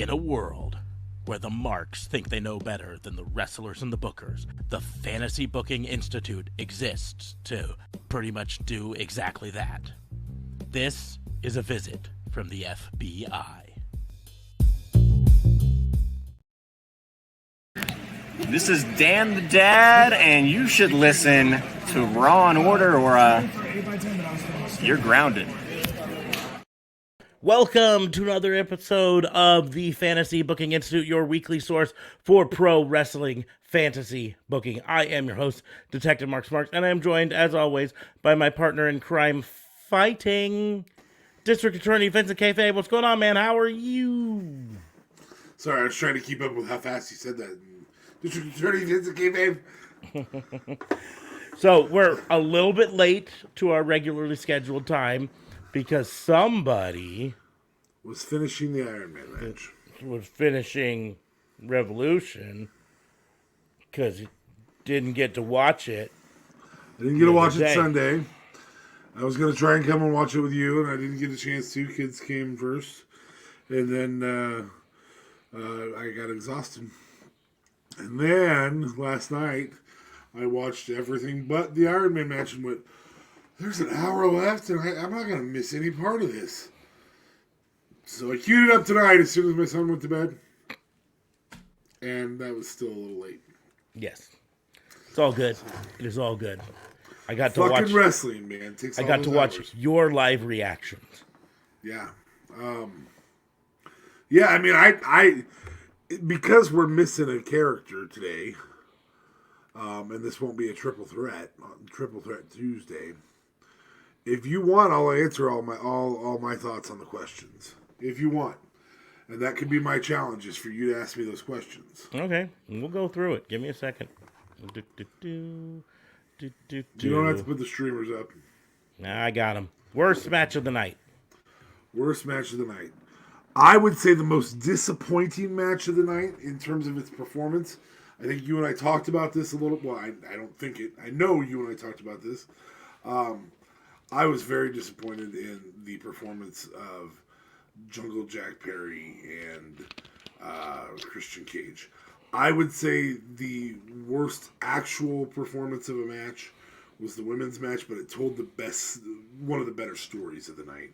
In a world where the marks think they know better than the wrestlers and the bookers, the Fantasy Booking Institute exists to pretty much do exactly that. This is a visit from the FBI. This is Dan the Dad, and you should listen to Raw and Order or you're grounded. Welcome to another episode of the Fantasy Booking Institute, your weekly source for pro wrestling fantasy booking. I am your host, Detective Mark Smarks, and I am joined, as always, by my partner in crime fighting, District Attorney Vincent Kayfabe. What's going on, man? How are you? Sorry, I was trying to keep up with how fast you said that. District Attorney Vincent Kayfabe. So we're a little bit late to our regularly scheduled time because somebody Was finishing the Iron Man match. was finishing Revolution because he didn't get to watch it. I didn't get to watch day. it Sunday. I was going to try and come and watch it with you, and I didn't get a chance to. Kids came first. And then I got exhausted. And then, last night, I watched everything but the Iron Man match and went, there's an hour left, and I'm not going to miss any part of this. So I queued it up tonight as soon as my son went to bed. And that was still a little late. Yes. It's all good. It is all good. I got to Fucking watch wrestling, man. Takes I all got to those watch hours. your live reactions. Yeah. Yeah, I mean, I because we're missing a character today, and this won't be a triple threat on Triple Threat Tuesday. If you want, I'll answer all my thoughts on the questions. If you want. And that could be my challenge, is for you to ask me those questions. Okay. We'll go through it. Give me a second. You don't have to put the streamers up. Nah, I got him. Worst match of the night. Worst match of the night. I would say the most disappointing match of the night in terms of its performance. I think you and I talked about this a little. Well, I don't think it. I know you and I talked about this. I was very disappointed in the performance of Jungle Jack Perry and Christian Cage. I would say the worst actual performance of a match was the women's match, but it told one of the better stories of the night.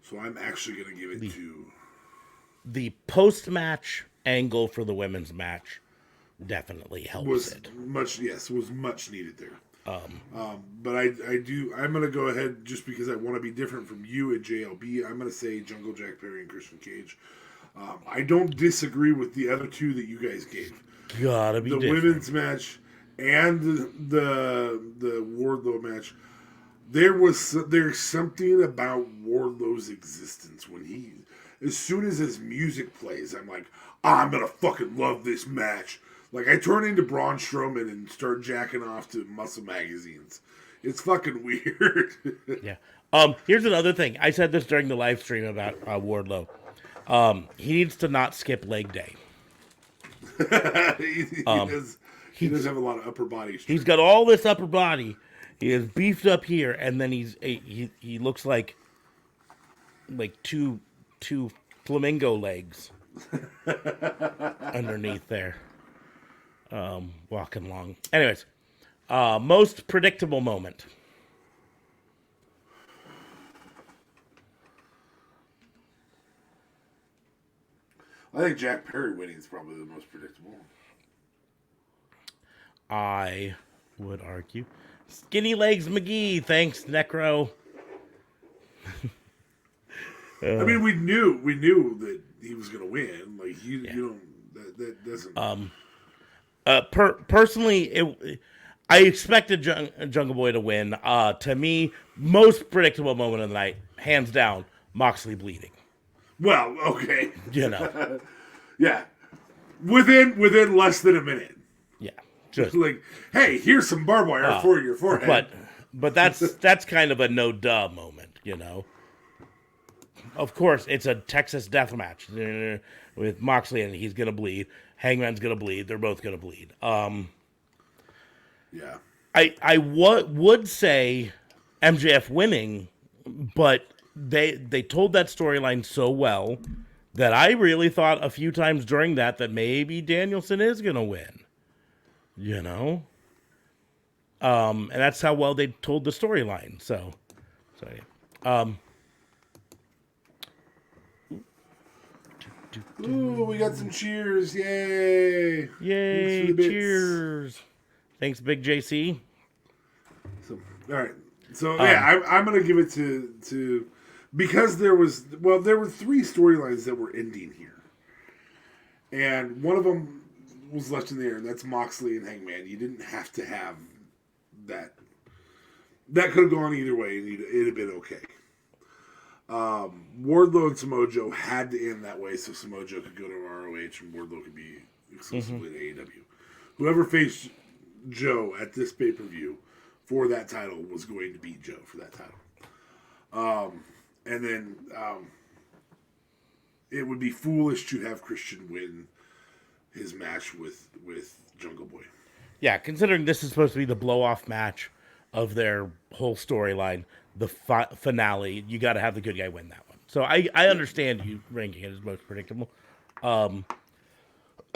So I'm actually going to give it to... The post-match angle for the women's match definitely helps was it. much needed there. But I'm going to go ahead, just because I want to be different from you at JLB, I'm going to say Jungle Jack Perry and Christian Cage. I don't disagree with the other two that you guys gave. Gotta be the different. Women's match and the Wardlow match. There's something about Wardlow's existence when as soon as his music plays, I'm like, I'm gonna fucking love this match. Like, I turn into Braun Strowman and start jacking off to Muscle magazines. It's fucking weird. Yeah. Here's another thing. I said this during the live stream about Wardlow. He needs to not skip leg day. He does have a lot of upper body strength. He's got all this upper body. He is beefed up here, and then he looks like two flamingo legs underneath there, walking along. Anyways, most predictable moment. I think Jack Perry winning is probably the most predictable. I would argue. Skinny Legs McGee, thanks, Necro. I mean, we knew that he was going to win. Like, you don't, that doesn't. Personally, I expected Jungle Boy to win. To me, most predictable moment of the night, hands down, Moxley bleeding. Well, okay. You know. Yeah. Within less than a minute. Yeah. Just Like, hey, here's some barbed wire for your forehead. But that's kind of a no duh moment, you know. Of course, it's a Texas death match with Moxley, and he's gonna bleed. Hangman's gonna bleed. They're both gonna bleed. Yeah. I would say MJF winning, but they told that storyline so well that I really thought a few times during that maybe Danielson is gonna win. You know? And that's how well they told the storyline. So yeah. Ooh, we got some cheers! Yay! Yay! Cheers! Thanks, Big JC. So, all right. So yeah, I'm gonna give it to because there were 3 storylines that were ending here, and one of them was left in the air, and that's Moxley and Hangman. You didn't have to have that. That could have gone either way, and it'd have been okay. Wardlow and Samoa Joe had to end that way, so Samoa Joe could go to ROH and Wardlow could be exclusively to AEW. Whoever faced Joe at this pay-per-view for that title was going to beat Joe for that title. And then it would be foolish to have Christian win his match with Jungle Boy. Yeah, considering this is supposed to be the blow-off match of their whole storyline, the finale, you got to have the good guy win that one. So I understand you ranking it as most predictable. You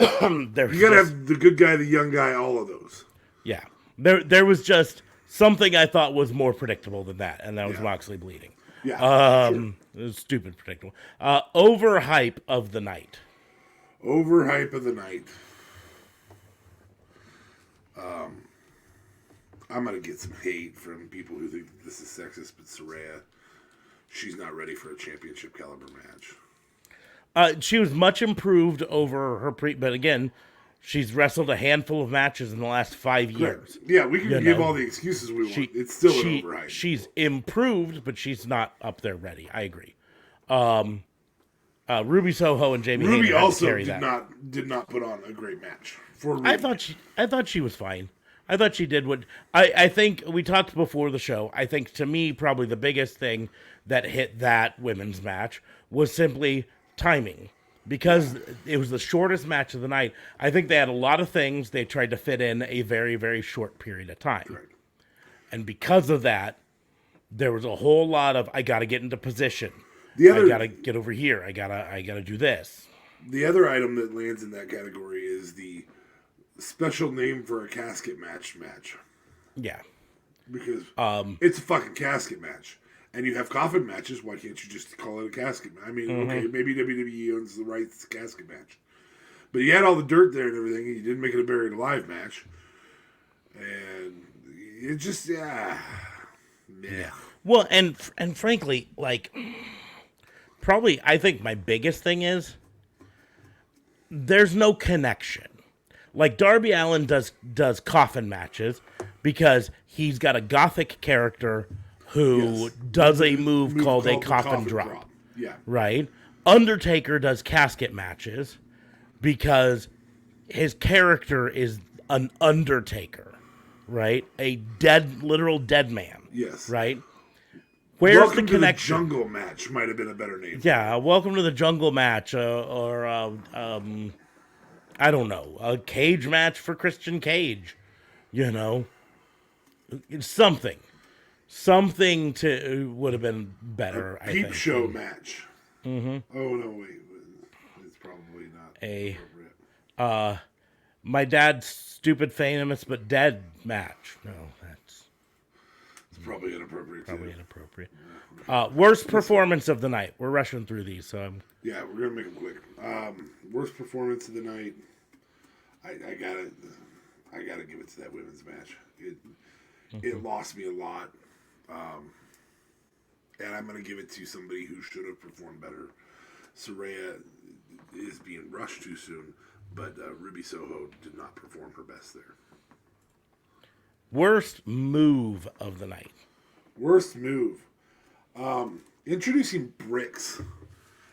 got to have the good guy, the young guy, all of those. Yeah. There was just something I thought was more predictable than that, and that was Moxley bleeding. Yeah. It was stupid predictable. Overhype of the night. Overhype of the night. I'm going to get some hate from people who think this is sexist, but Saraya, she's not ready for a championship caliber match. She was much improved over her but again, she's wrestled a handful of matches in the last 5 years. Right. Yeah, we can give all the excuses we want. It's still an overhype. She's improved, but she's not up there ready. I agree. Ruby Soho and Jamie Ruby Hayter also did not put on a great match for Ruby. I thought she was fine. I thought she did what I think we talked before the show. I think to me probably the biggest thing that hit that women's match was simply timing, because it was the shortest match of the night. I think they had a lot of things they tried to fit in a very, very short period of time. Right. And because of that, there was a whole lot of I got to get into position. I got to get over here. I got to do this. The other item that lands in that category is the special name for a casket match. Yeah. Because it's a fucking casket match. And you have coffin matches, why can't you just call it a casket match? I mean, okay, maybe WWE owns the rights to casket match. But you had all the dirt there and everything, and you didn't make it a buried alive match. And it just, yeah. Well, and frankly, like, probably I think my biggest thing is there's no connection. Like, Darby Allin does coffin matches because he's got a gothic character who does a move called a coffin drop. Yeah. Right? Undertaker does casket matches because his character is an undertaker, right? A literal dead man. Yes. Right? Where's Welcome the connection? To the jungle match might have been a better name. Yeah, welcome to the jungle match, or I don't know, a cage match for Christian Cage. You know, something to would have been better. I think. Show match. Mm-hmm. Oh no, wait, it's probably not appropriate. My dad's stupid, famous but dead match. No, that's probably inappropriate. Inappropriate. Worst performance of the night. We're rushing through these, so yeah, we're gonna make them quick. Worst performance of the night. I gotta give it to that women's match. It lost me a lot, and I'm gonna give it to somebody who should have performed better. Saraya is being rushed too soon, but Ruby Soho did not perform her best there. Worst move of the night. Worst move. Introducing bricks,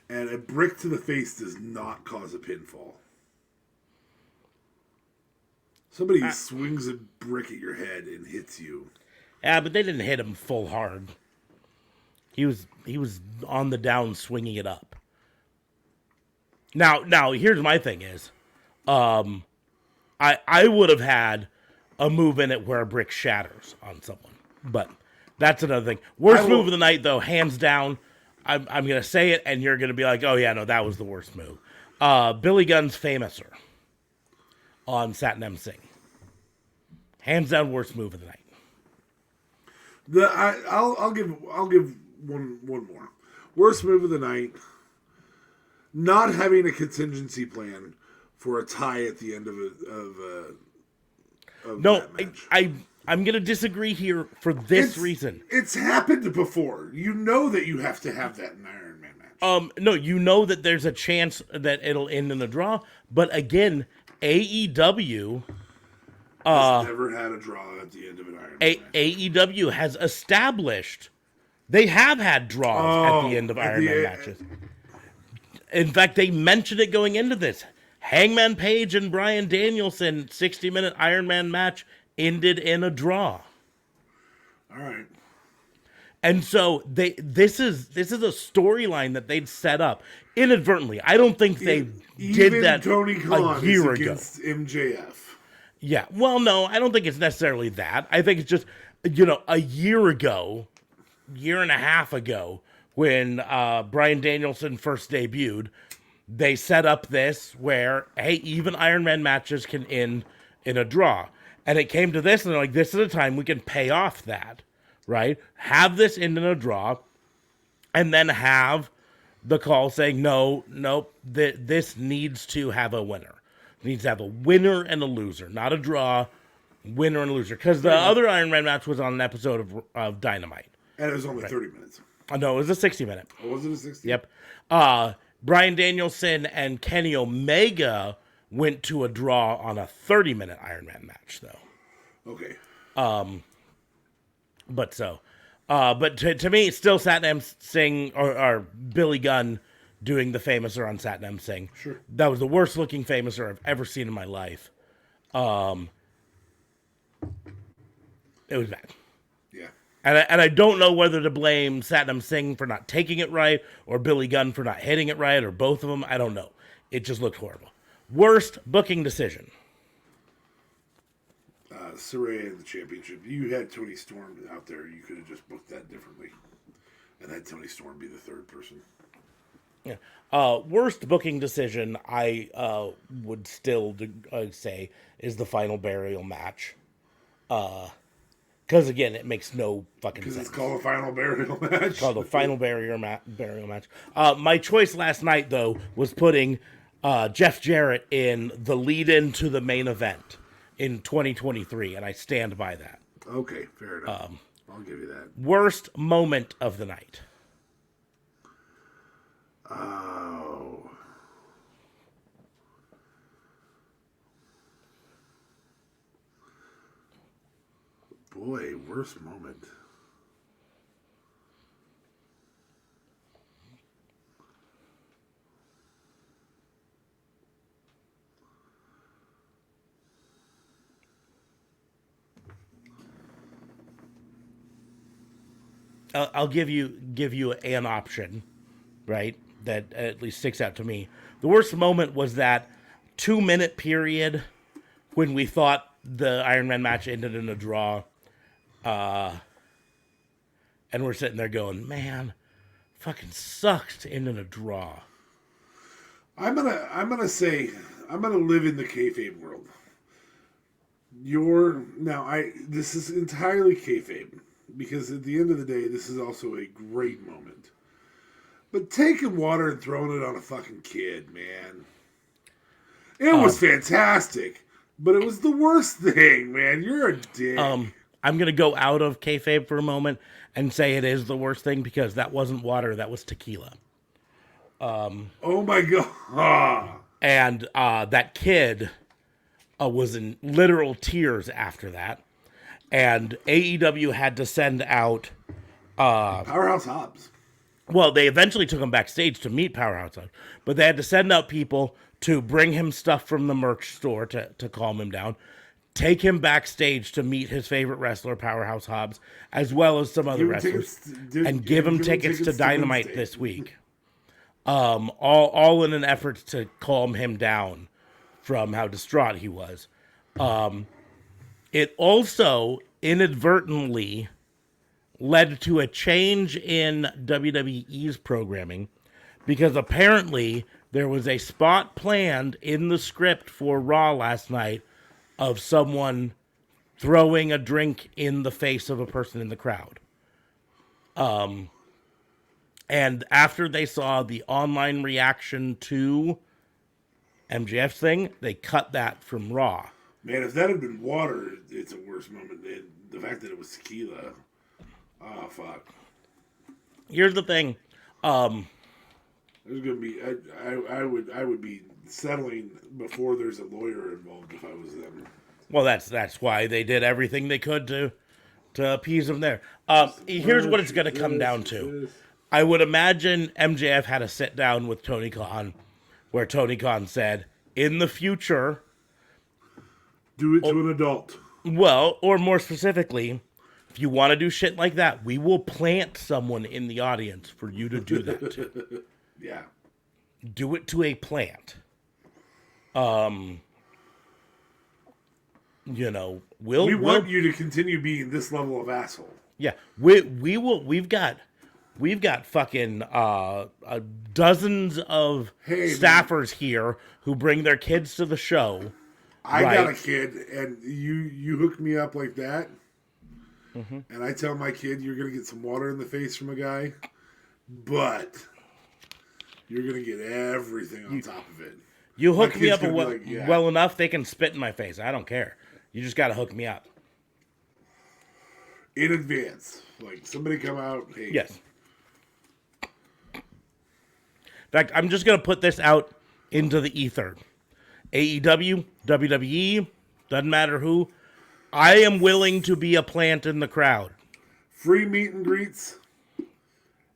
and a brick to the face does not cause a pinfall. Somebody swings a brick at your head and hits you. Yeah, but they didn't hit him full hard. He was on the down, swinging it up. Now here's my thing is, I would have had a move in it where a brick shatters on someone, but that's another thing. Worst move of the night, though, hands down, I'm gonna say it, and you're gonna be like, oh yeah, no, that was the worst move. Billy Gunn's Famouser on Satnam Singh, hands down worst move of the night. I'll give one more worst move of the night. Not having a contingency plan for a tie at the end of No, that match. I'm gonna disagree here for this reason. It's happened before. You know that you have to have that in an Iron Man match. No, you know that there's a chance that it'll end in a draw, but again, AEW Has never had a draw at the end of an Iron Man match. AEW has established they have had draws at the end of Iron Man matches. In fact, they mentioned it going into this. Hangman Page and Bryan Danielson 60-minute Iron Man match ended in a draw. All right. And so this is a storyline that they'd set up inadvertently. I don't think they did that Tony Khan a year is ago. against MJF. Yeah. Well, no, I don't think it's necessarily that. I think it's just, a year ago, year and a half ago, when Bryan Danielson first debuted, they set up this where, hey, even Iron Man matches can end in a draw. And it came to this, and they're like, this is a time we can pay off that, right? Have this end in a draw, and then have the call saying, nope, this needs to have a winner. It needs to have a winner and a loser, not a draw, winner and a loser. Because the other Iron Man match was on an episode of Dynamite. And it was only 30 minutes. No, it was a 60-minute. Oh, was it a 60? Yep. Bryan Danielson and Kenny Omega went to a draw on a 30-minute Iron Man match, though. Okay. But to me, it's still Satnam Singh or Billy Gunn doing the Famouser on Satnam Singh. Sure. That was the worst looking Famouser I've ever seen in my life. It was bad. Yeah. And I don't know whether to blame Satnam Singh for not taking it right or Billy Gunn for not hitting it right or both of them. I don't know. It just looked horrible. Worst booking decision. Saraya in the championship. You had Tony Storm out there. You could have just booked that differently and had Tony Storm be the third person. Yeah. Worst booking decision, I would still say, is the final burial match. Because, again, it makes no fucking sense. Because it's called a final burial match. It's called the final burial match. My choice last night, though, was putting Jeff Jarrett in the lead-in to the main event in 2023, and I stand by that. Okay, fair enough. I'll give you that. Worst moment of the night. Oh. Boy, worst moment. I'll give you an option, right? That at least sticks out to me. The worst moment was that 2-minute period when we thought the Iron Man match ended in a draw, and we're sitting there going, "Man, fucking sucks to end in a draw." I'm gonna live in the kayfabe world. This is entirely kayfabe. Because at the end of the day, this is also a great moment. But taking water and throwing it on a fucking kid, man. It was fantastic. But it was the worst thing, man. You're a dick. I'm going to go out of kayfabe for a moment and say it is the worst thing because that wasn't water, that was tequila. Oh my God. And that kid was in literal tears after that. And AEW had to send out... Powerhouse Hobbs. Well, they eventually took him backstage to meet Powerhouse Hobbs. But they had to send out people to bring him stuff from the merch store to calm him down. Take him backstage to meet his favorite wrestler, Powerhouse Hobbs, as well as some other wrestlers. And give him tickets to Dynamite this week. All in an effort to calm him down from how distraught he was. It also inadvertently led to a change in WWE's programming because apparently there was a spot planned in the script for Raw last night of someone throwing a drink in the face of a person in the crowd. And after they saw the online reaction to MJF's thing, they cut that from Raw. Man, if that had been water, it's a worse moment. The fact that it was tequila. Oh, fuck. Here's the thing. There's gonna be. I would be settling before there's a lawyer involved if I was them. Well, that's why they did everything they could to appease them there. Here's what it's going to come down to. I would imagine MJF had a sit down with Tony Khan, where Tony Khan said, "In the future, do it to an adult." Well, or more specifically, if you want to do shit like that, we will plant someone in the audience for you to do that to. Yeah. Do it to a plant. You know, we want you to continue being this level of asshole. Yeah, we will. We've got fucking dozens of staffers here who bring their kids to the show. I got a kid, and you hook me up like that, and I tell my kid you're gonna get some water in the face from a guy, but you're gonna get everything on top of it. You hook me up well enough, they can spit in my face. I don't care. You just got to hook me up. In advance. Like, somebody come out. Hey. Yes. In fact, I'm just going to put this out into the ether. AEW, WWE, doesn't matter who. I am willing to be a plant in the crowd. Free meet and greets,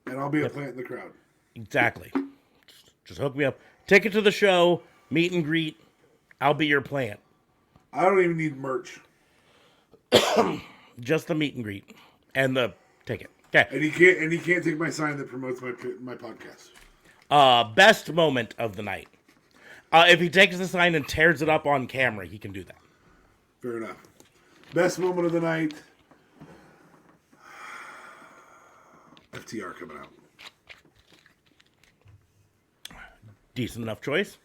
and I'll be a plant in the crowd. Exactly. Just hook me up. Ticket to the show, meet and greet. I'll be your plant. I don't even need merch. Just the meet and greet and the ticket. Okay. And he can't take my sign that promotes my podcast. Best moment of the night. If he takes the sign and tears it up on camera, he can do that. Fair enough. Best moment of the night. FTR coming out. Decent enough choice.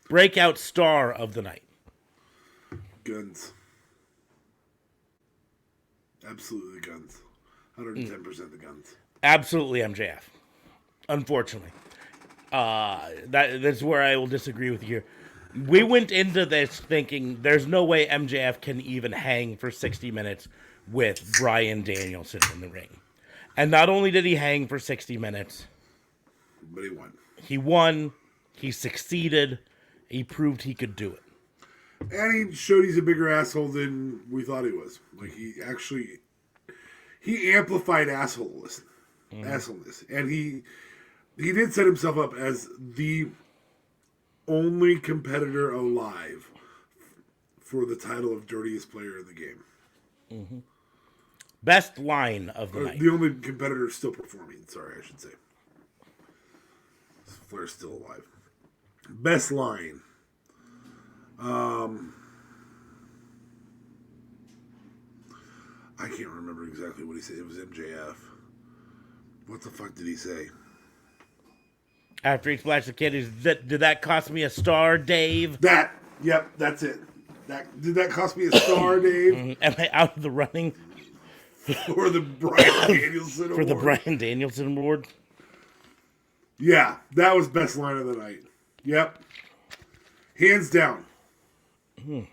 Breakout star of the night. Guns. Absolutely guns. 110% the guns. Absolutely MJF. Unfortunately. That's where I will disagree with you. We went into this thinking there's no way MJF can even hang for 60 minutes with Bryan Danielson in the ring. And not only did he hang for 60 minutes, but he won. He won. He succeeded. He proved he could do it. And he showed he's a bigger asshole than we thought he was. Like, he amplified assholeness. And he did set himself up as the only competitor alive for the title of dirtiest player in the game. Mm-hmm. Best line of the night. The only competitor still performing, sorry, I should say. Flair's still alive. Best line. I can't remember exactly what he said. It was MJF. What the fuck did he say? After he splashed the kid, did that cost me a star, Dave? Yep, that's it. Did that cost me a star, Dave? Am I out of the running? For the Bryan Danielson Award. For the Bryan Danielson Award? Yeah, that was best line of the night. Yep. Hands down. Okay.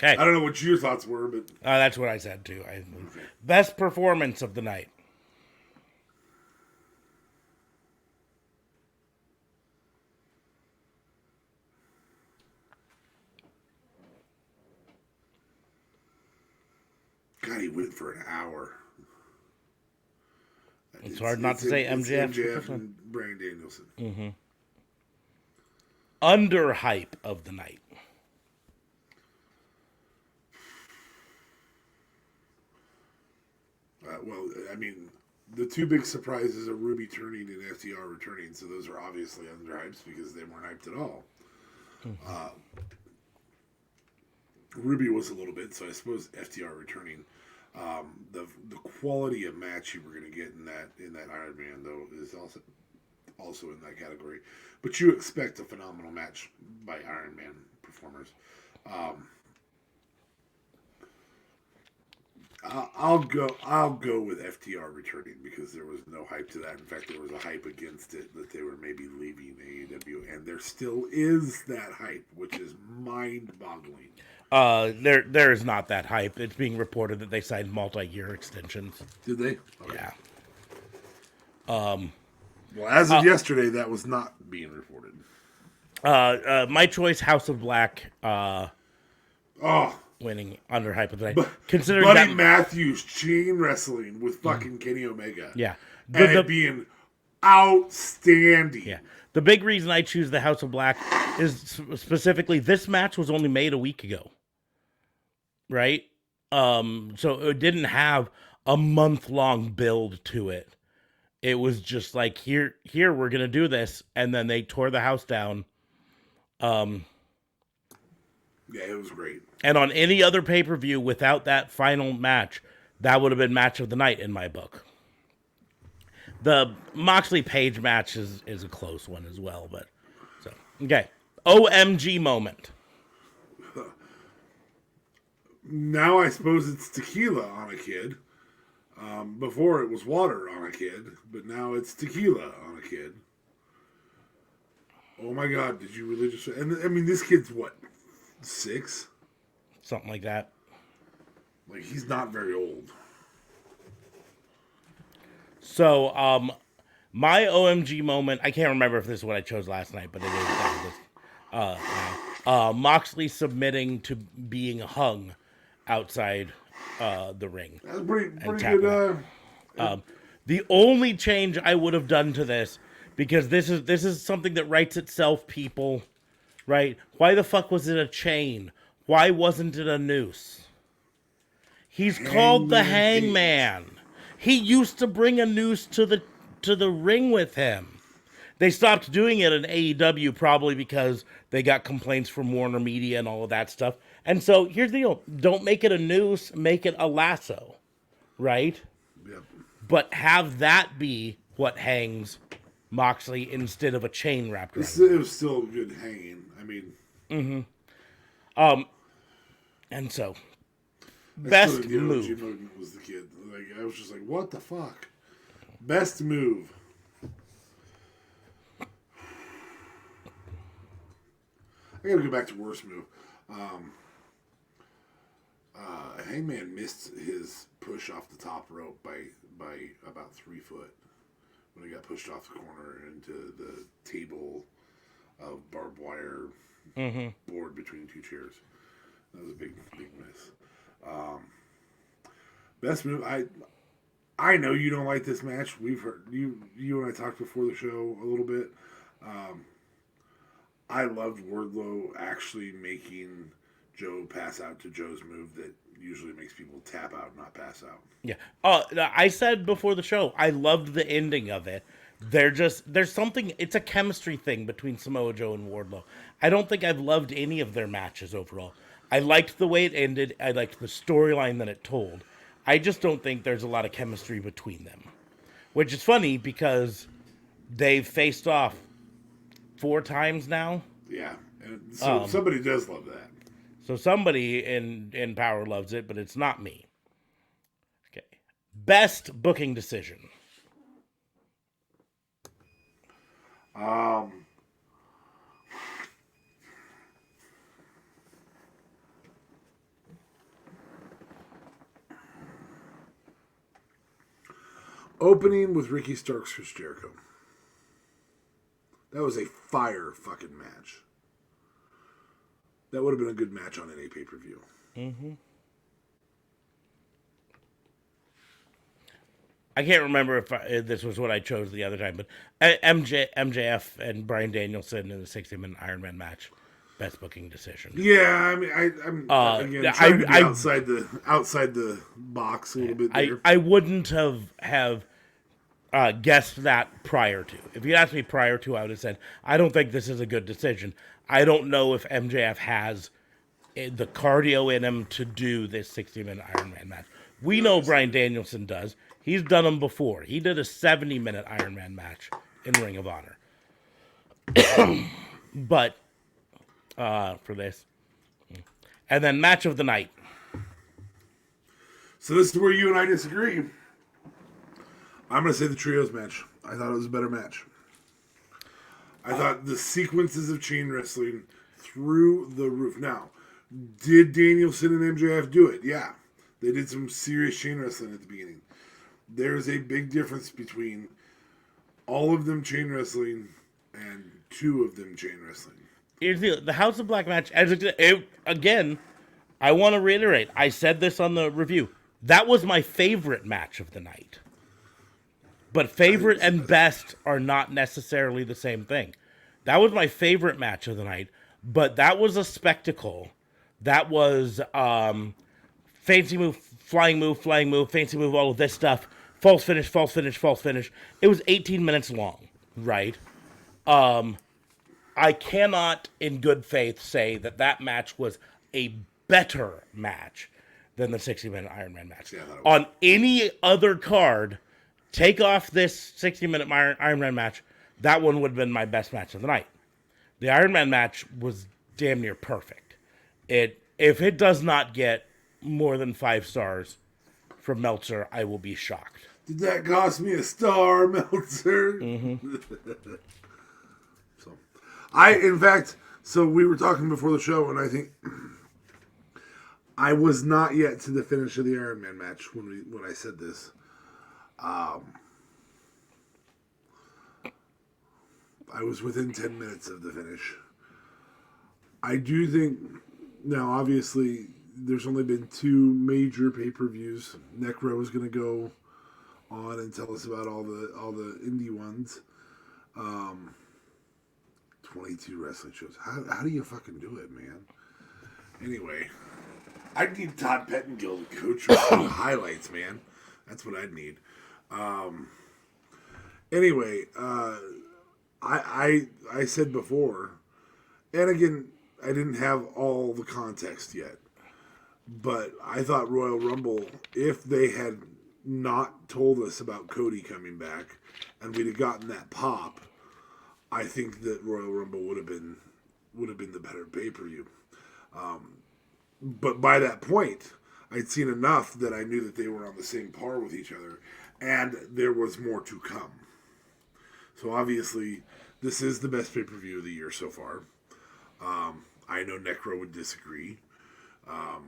I don't know what your thoughts were, but... that's what I said, too. Best performance of the night. God, he went for an hour. It's hard not to say MJF. MJF and Bryan Danielson. Mm-hmm. Underhype of the night. Well, I mean, the two big surprises are Ruby turning and FTR returning, so those are obviously underhypes because they weren't hyped at all. Mm-hmm. Ruby was a little bit, so I suppose FTR returning. The quality of match you were going to get in that Iron Man though is also in that category. But you expect a phenomenal match by Iron Man performers. I'll go with FTR returning because there was no hype to that. In fact, there was a hype against it that they were maybe leaving AEW, and there still is that hype, which is mind-boggling. There is not that hype. It's being reported that they signed multi-year extensions. Did they? Okay. Yeah. Well, as of yesterday, that was not being reported. My choice, House of Black. Oh. Winning under hype of the night. Considering Buddy that Matthews chain wrestling with fucking Kenny Omega. Yeah. And it being outstanding. Yeah. The big reason I choose the House of Black is specifically this match was only made a week ago. Right? So it didn't have a month-long build to it. It was just like, here we're going to do this. And then they tore the house down. Yeah, it was great. And on any other pay-per-view without that final match, that would have been match of the night in my book. The Moxley Page match is a close one as well, but so okay. OMG moment. Now I suppose it's tequila on a kid. Before it was water on a kid, but now it's tequila on a kid. Oh my God! Did you really just? And I mean, this kid's what? 6? Something like that. Like, he's not very old. So, my OMG moment, I can't remember if this is what I chose last night, but it is Moxley submitting to being hung outside the ring. That's pretty good. The only change I would have done to this, because this is something that writes itself, people. Right? Why the fuck was it a chain? Why wasn't it a noose? He's called the Hangman. He used to bring a noose to the ring with him. They stopped doing it in AEW probably because they got complaints from Warner Media and all of that stuff. And so here's the deal. Don't make it a noose, make it a lasso. Right? Yep. But have that be what hangs Moxley instead of a chain wrapped around. It was still good hanging. I mean, and so best the move. OG moment was the kid. Like, I was just like, what the fuck? Best move. I gotta go back to worst move. Hangman missed his push off the top rope by about 3 foot when he got pushed off the corner into the table of barbed wire board between 2 chairs. That was a big miss. Best move. I know you don't like this match. We've heard you and I talked before the show a little bit. I loved Wardlow actually making Joe pass out to Joe's move that usually makes people tap out, not pass out. Yeah. I said before the show, I loved the ending of it. There's something, it's a chemistry thing between Samoa Joe and Wardlow. I don't think I've loved any of their matches overall. I liked the way it ended. I liked the storyline that it told. I just don't think there's a lot of chemistry between them. Which is funny because they've faced off 4 times now. Yeah. And so somebody does love that. So somebody in Power loves it, but it's not me. Okay. Best booking decision. Opening with Ricky Starks for Jericho. That was a fire fucking match. That would have been a good match on any pay-per-view. Mm-hmm. I can't remember if this was what I chose the other time, but MJF and Bryan Danielson in the 60-minute Iron Man match. Best booking decision. Yeah, I mean, I'm again trying to be outside the box a little bit there. I wouldn't have guessed that prior to. If you asked me prior to, I would have said, I don't think this is a good decision. I don't know if MJF has the cardio in him to do this 60-minute Iron Man match. We know Bryan Danielson does. He's done them before. He did a 70-minute Iron Man match in Ring of Honor. But for this. And then match of the night. So this is where you and I disagree. I'm going to say the trios match. I thought it was a better match. I thought the sequences of chain wrestling through the roof. Now, did Danielson and MJF do it? Yeah. They did some serious chain wrestling at the beginning. There is a big difference between all of them chain wrestling and two of them chain wrestling. Here's the House of Black match. Again, I want to reiterate. I said this on the review. That was my favorite match of the night. But favorite and best are not necessarily the same thing. That was my favorite match of the night. But that was a spectacle. That was fancy move, flying move, fancy move, all of this stuff. False finish, false finish, false finish. It was 18 minutes long, right? I cannot, in good faith, say that match was a better match than the 60-minute Iron Man match. Yeah, on any other card, take off this 60-minute Iron Man match, that one would have been my best match of the night. The Iron Man match was damn near perfect. If it does not get more than 5 stars from Meltzer, I will be shocked. Did that cost me a star, Meltzer? Mm-hmm. So we were talking before the show, and I think I was not yet to the finish of the Iron Man match when I said this. I was within 10 minutes of the finish. I do think, now obviously, there's only been 2 major pay-per-views. Necro is going to go on and tell us about all the indie ones. 22 wrestling shows. How do you fucking do it, man? Anyway, I need Todd Pettengill to coach me some highlights, man. That's what I'd need. Anyway, I said before, and again, I didn't have all the context yet, but I thought Royal Rumble, if they had not told us about Cody coming back and we'd have gotten that pop, I think that Royal Rumble would have been the better pay-per-view. But by that point, I'd seen enough that I knew that they were on the same par with each other, and there was more to come. So obviously, this is the best pay-per-view of the year so far. I know Necro would disagree.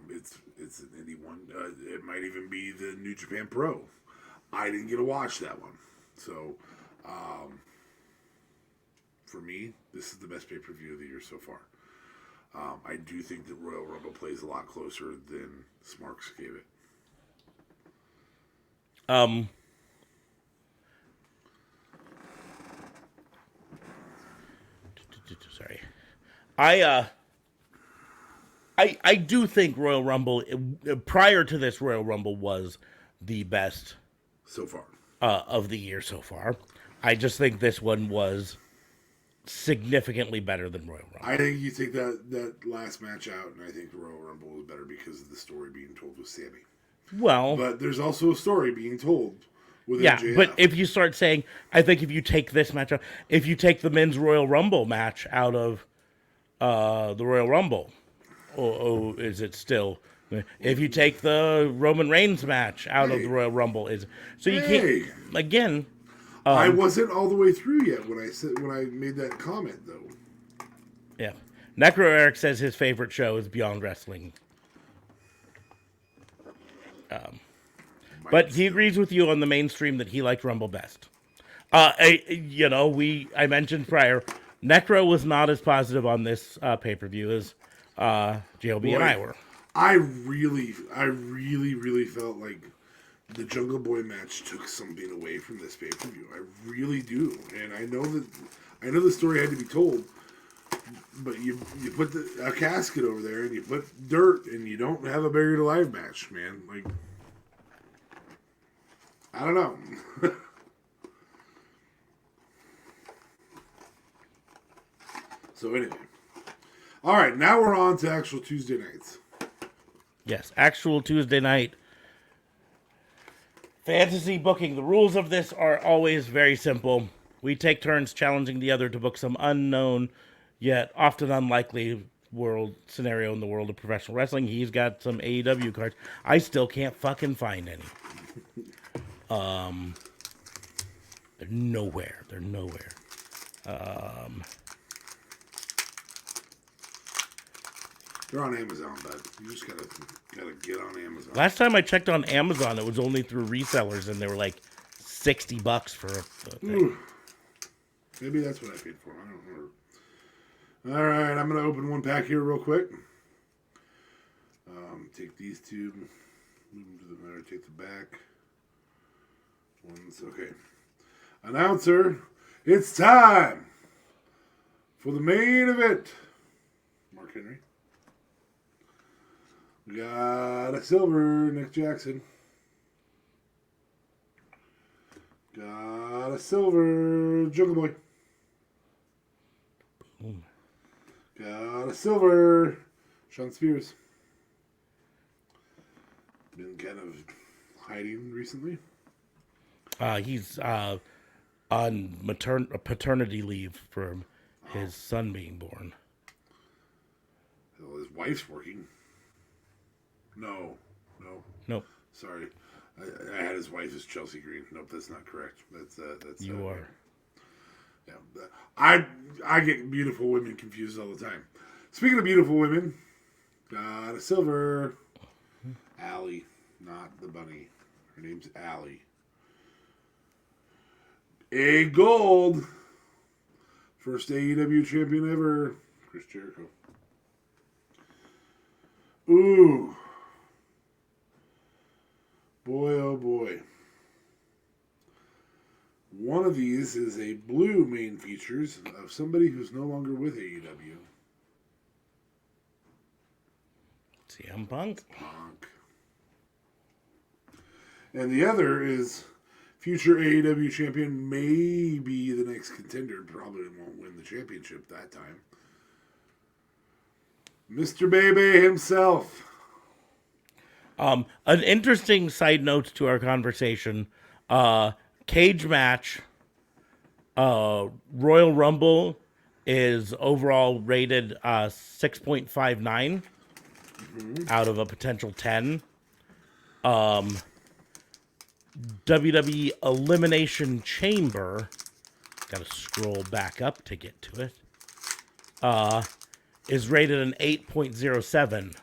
It's an indie one. It might even be the New Japan Pro. I didn't get to watch that one. So, for me, this is the best pay-per-view of the year so far. I do think that Royal Rumble plays a lot closer than Smarks gave it. Sorry. I do think Royal Rumble, prior to this, Royal Rumble was the best so far of the year so far. I just think this one was significantly better than Royal Rumble. I think you take that last match out, and I think the Royal Rumble was better because of the story being told with Sammy. Well, but there's also a story being told with MJF. But if you start saying, I think if you take this match out, if you take the men's Royal Rumble match out of the Royal Rumble, is it still? If you take the Roman Reigns match out of the Royal Rumble, can't again. I wasn't all the way through yet when I made that comment though. Yeah, Necro Eric says his favorite show is Beyond Wrestling. But he agrees with you on the mainstream that he liked Rumble best. I mentioned prior, Necro was not as positive on this pay-per-view as JLB and I were. I really felt like the Jungle Boy match took something away from this pay-per-view. I really do, and I know the story had to be told, but you put a casket over there and you put dirt and you don't have a buried alive match, man. Like, I don't know. So anyway, all right, now we're on to actual Tuesday nights. Yes, actual Tuesday night. Fantasy booking. The rules of this are always very simple. We take turns challenging the other to book some unknown, yet often unlikely world scenario in the world of professional wrestling. He's got some AEW cards. I still can't fucking find any. They're nowhere. They're nowhere. They're on Amazon, bud. You just gotta get on Amazon. Last time I checked on Amazon, it was only through resellers, and they were like $60 for a thing. Ooh. Maybe that's what I paid for. I don't remember. All right, I'm gonna open one pack here real quick. Take these two, move them to the middle. Take the back ones. Okay. Announcer, it's time for the main event. Mark Henry. We got a silver, Nick Jackson. Got a silver, Jungle Boy. Got a silver, Sean Spears. Been kind of hiding recently. He's on paternity leave for his son being born. Well, his wife's working. No. Nope. Sorry, I had his wife as Chelsea Green. Nope, that's not correct. That's You are. Yeah, I get beautiful women confused all the time. Speaking of beautiful women, got a silver. Allie, not the bunny. Her name's Allie. A gold. First AEW champion ever, Chris Jericho. Ooh. Boy, oh boy. One of these is a blue main features of somebody who's no longer with AEW. CM Punk. And the other is future AEW champion, maybe the next contender, probably won't win the championship that time. Mr. Bebe himself. An interesting side note to our conversation. Cage match. Royal Rumble is overall rated 6.59 out of a potential 10. WWE Elimination Chamber, gotta scroll back up to get to it, is rated an 8.07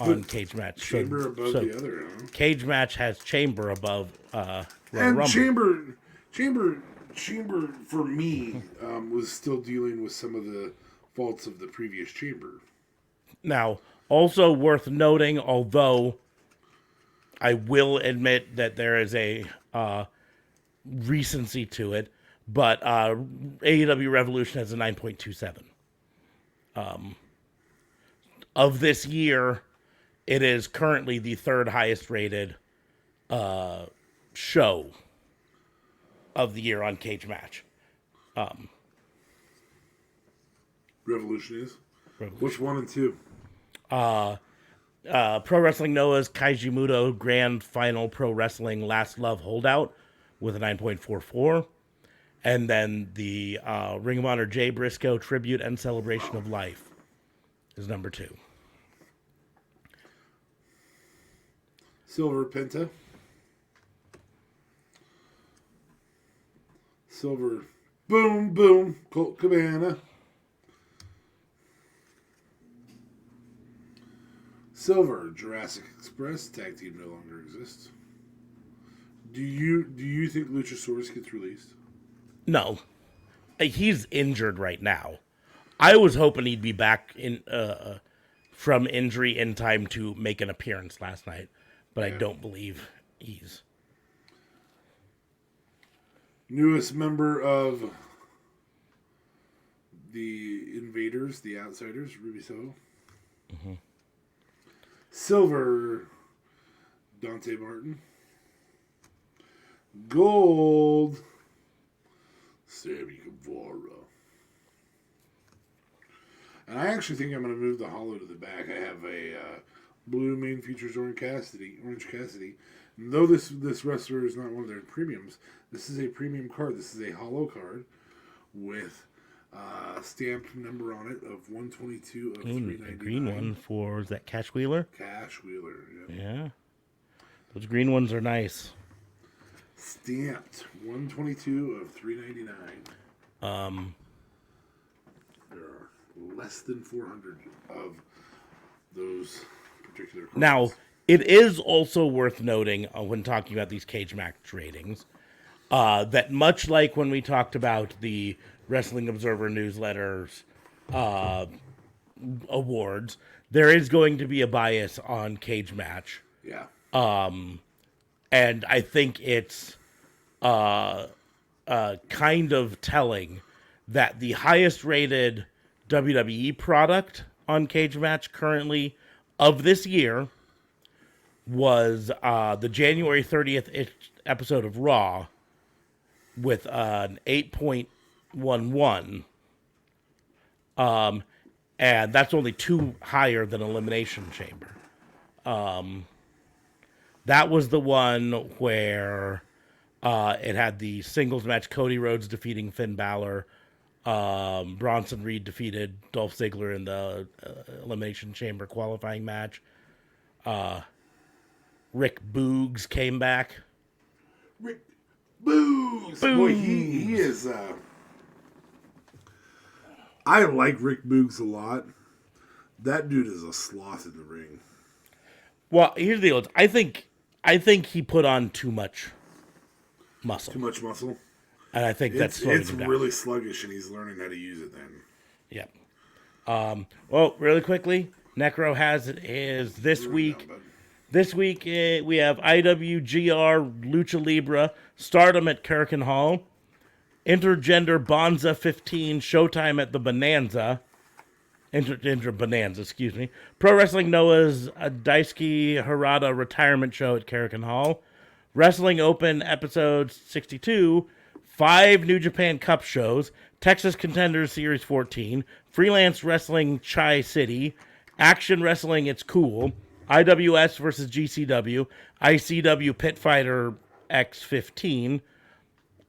on Cage Match. Chamber above the other, huh? Cage Match has Chamber above Royal And Rumble. Chamber for me was still dealing with some of the faults of the previous Chamber. Now, also worth noting, although I will admit that there is a recency to it, but AEW Revolution has a 9.27. Of this year, it is currently the third highest rated show of the year on Cage Match. Revolution is? Which 1 and 2? Pro Wrestling Noah's Kaiji Muto Grand Final Pro Wrestling Last Love Holdout with a 9.44. And then the Ring of Honor Jay Briscoe Tribute and Celebration of Life is number 2. Silver Penta. Silver Boom Boom Colt Cabana. Silver Jurassic Express tag team no longer exists. Do you think Luchasaurus gets released? No. He's injured right now. I was hoping he'd be back in from injury in time to make an appearance last night, but I don't believe he's. Newest member of the Invaders, the Outsiders, Ruby Soho. Mm-hmm. Silver, Dante Martin. Gold, Sammy Guevara. And I actually think I'm going to move the hollow to the back. I have a Blue main features Orange Cassidy. And though this wrestler is not one of their premiums, this is a premium card. This is a hollow card with stamped number on it of 122 of 399. A green one for, is that Cash Wheeler? Cash Wheeler, Yeah. Those green ones are nice. Stamped 122 of 399. There are less than 400 of those particular cards. Now, it is also worth noting when talking about these cage match ratings that much like when we talked about the Wrestling Observer newsletters awards, there is going to be a bias on cage match. Yeah. And I think it's kind of telling that the highest rated WWE product on cage match currently of this year was the January 30th episode of Raw with an 8.11. And that's only 2 higher than Elimination Chamber. That was the one where it had the singles match, Cody Rhodes defeating Finn Balor. Bronson Reed defeated Dolph Ziggler in the Elimination Chamber qualifying match. Rick Boogs came back. Rick Boogs! Boy, he is... I like Rick Boogs a lot. That dude is a sloth in the ring. Well, here's the deal. I think he put on too much muscle. Too much muscle? And I think that's slowing it's him down. really sluggish, and he's learning how to use it then. Yeah. Well, really quickly, Necro has it is this week. This week we have IWGR Lucha Libre Stardom at Kirkin Hall, Intergender Bonza 15 Showtime at the Bonanza. Inter Bonanza, excuse me. Pro Wrestling Noah's Daisuke Harada Retirement Show at Kirkin Hall. Wrestling Open Episode 62. 5 New Japan Cup shows. Texas Contenders Series 14. Freelance Wrestling Chai City. Action Wrestling It's Cool. IWS versus GCW. ICW Pit Fighter X15.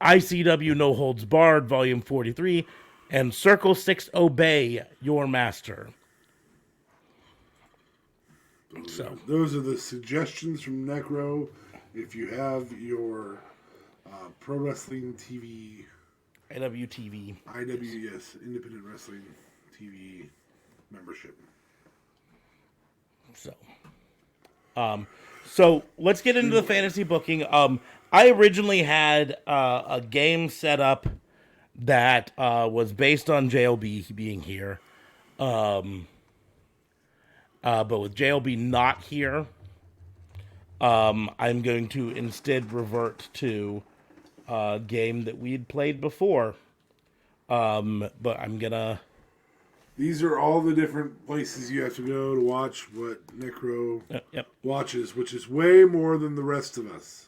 ICW No Holds Barred Volume 43. And Circle 6 Obey Your Master. Those are the suggestions from Necro. If you have your Pro Wrestling TV... IWTV. IWS, Independent Wrestling TV membership. So let's get into the fantasy booking. I originally had a game set up that was based on JLB being here. But with JLB not here, I'm going to instead revert to a game that we had played before. But I'm going to... These are all the different places you have to go to watch what Necro watches, which is way more than the rest of us.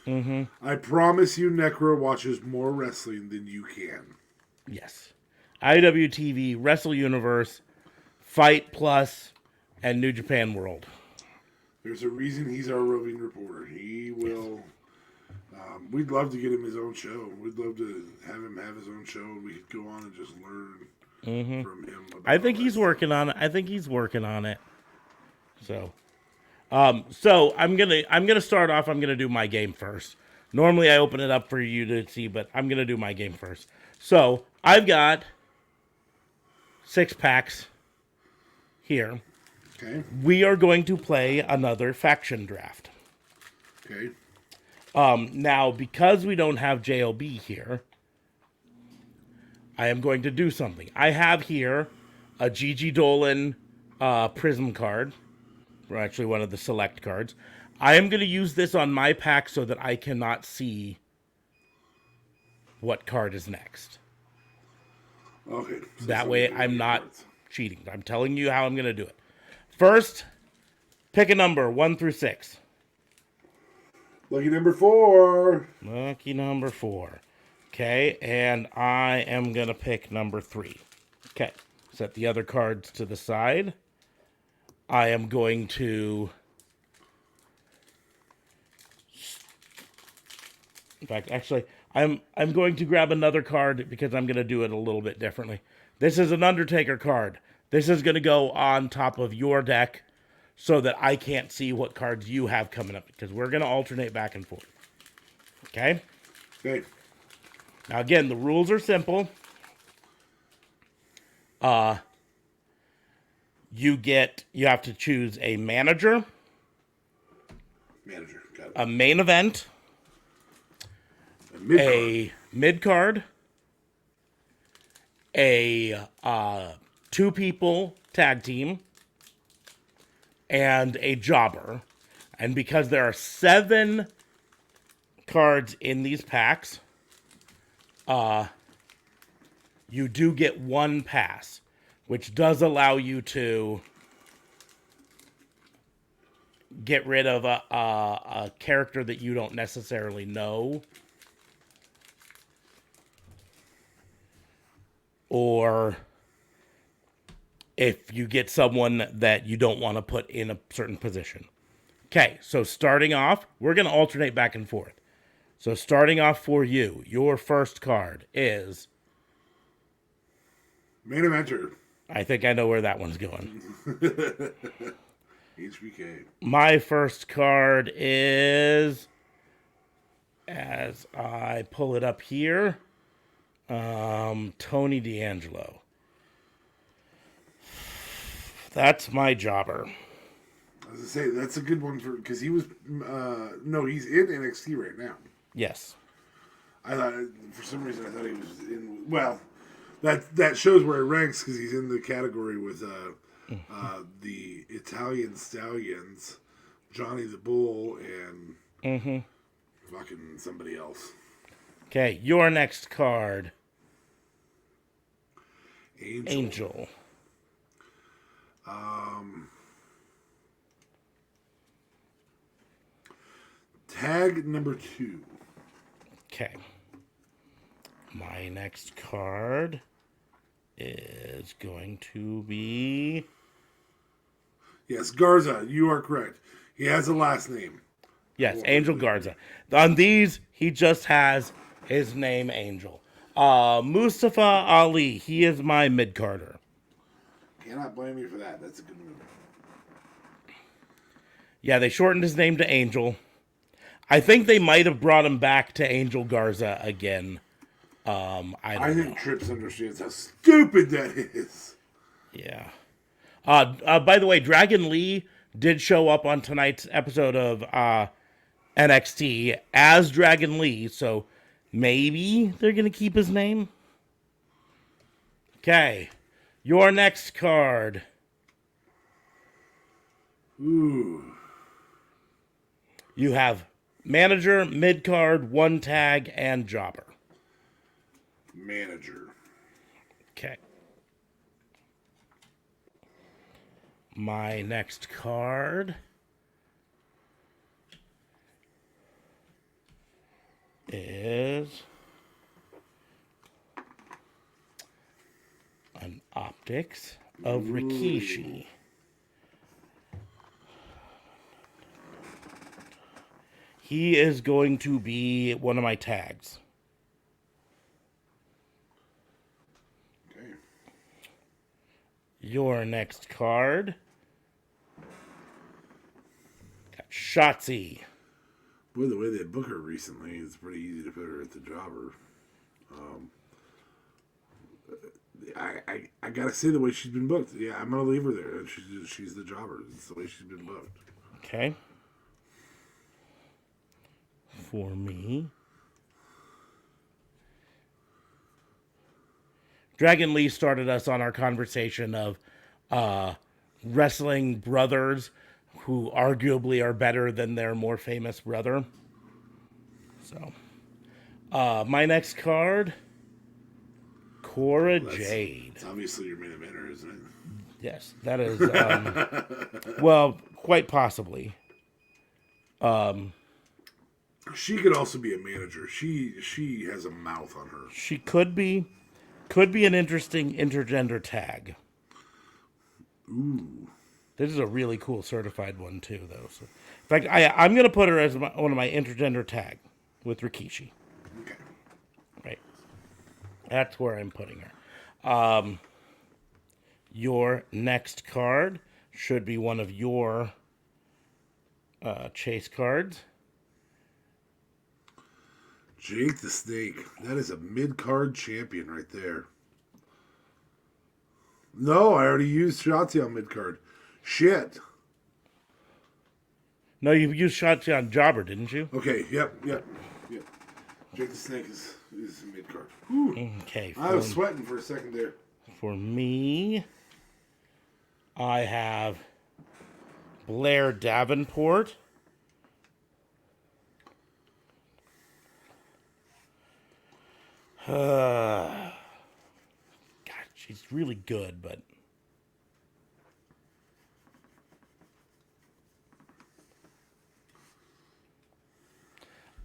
Mm-hmm. I promise you, Necro watches more wrestling than you can. Yes. IWTV, Wrestle Universe, Fight Plus, and New Japan World. There's a reason he's our roving reporter. He will... we'd love to get him his own show. We'd love to have him have his own show, and we could go on and just learn from him. I think he's working on it. So I'm gonna start off. I'm gonna do my game first. Normally I open it up for you to see, but I'm gonna do my game first. So I've got 6 packs here. Okay. We are going to play another faction draft. Okay. Now, because we don't have JLB here, I am going to do something. I have here a Gigi Dolan Prism card, or actually one of the select cards. I am going to use this on my pack so that I cannot see what card is next. Okay. So that way I'm not cheating. I'm telling you how I'm going to do it. First, pick a number 1 through 6. Lucky number 4. Lucky number 4. Okay, and I am going to pick number 3. Okay, set the other cards to the side. I am going to... In fact, actually, I'm going to grab another card because I'm going to do it a little bit differently. This is an Undertaker card. This is going to go on top of your deck so that I can't see what cards you have coming up because we're going to alternate back and forth. Okay? Okay. Now, again, the rules are simple. You have to choose a manager, Manager. Got it. a main event, a mid-card, a two-people tag team, and a jobber. And because there are 7 cards in these packs, you do get 1 pass, which does allow you to get rid of a character that you don't necessarily know. Or if you get someone that you don't want to put in a certain position. Okay, so starting off, we're going to alternate back and forth. So starting off for you, your first card is... Main eventer. I think I know where that one's going. HBK. My first card is... As I pull it up here... Tony D'Angelo. That's my jobber. I was gonna say that's a good one because he was no, he's in NXT right now. Yes. I thought for some reason I thought he was in. Well, that shows where he ranks because he's in the category with the Italian Stallions, Johnny the Bull, and fucking somebody else. Okay, your next card. Angel. Tag number 2. Okay. My next card is going to be... Yes, Garza, you are correct. He has a last name. Yes, Angel Garza. On these, he just has his name, Angel. Mustafa Ali, he is my mid-carder. Cannot blame you for that. That's a good move. Yeah, they shortened his name to Angel. I think they might have brought him back to Angel Garza again. I think Trips understands how stupid that is. Yeah. By the way, Dragon Lee did show up on tonight's episode of NXT as Dragon Lee, so maybe they're going to keep his name. Okay. Your next card. Ooh. You have manager, mid-card, 1 tag, and jobber. Manager. Okay. My next card is an Optics of Rikishi. He is going to be one of my tags. Okay. Your next card. Got Shotzi. Boy, the way they book her recently, it's pretty easy to put her at the jobber. I gotta say the way she's been booked. Yeah, I'm gonna leave her there. She's the jobber. It's the way she's been booked. Okay. For me. Dragon Lee started us on our conversation of wrestling brothers who arguably are better than their more famous brother. So, my next card, Cora Jade. It's obviously your main eventer, isn't it? Yes, that is, well, quite possibly. She could also be a manager. She has a mouth on her. She could be an interesting intergender tag. Ooh. This is a really cool certified one too, though. So, in fact, I'm gonna put her as one of my intergender tag with Rikishi. Okay. Right. That's where I'm putting her. Your next card should be one of your chase cards. Jake the Snake. That is a mid-card champion right there. No, I already used Shotzi on mid-card. Shit. No, you used Shotzi on Jobber, didn't you? Okay, yep. Jake the Snake is mid-card. Okay. I was sweating for a second there. For me, I have Blair Davenport. God, she's really good, but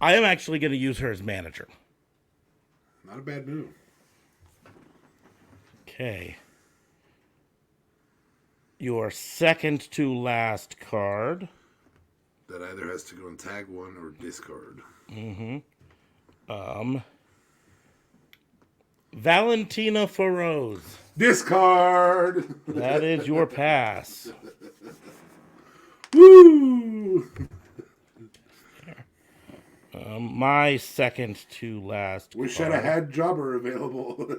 I am actually going to use her as manager. Not a bad move. Okay. Your second to last card. That either has to go in tag one or discard. Valentina Feroz. Discard! That is your pass. Woo! My second to last Wish card I'd have had Jobber available.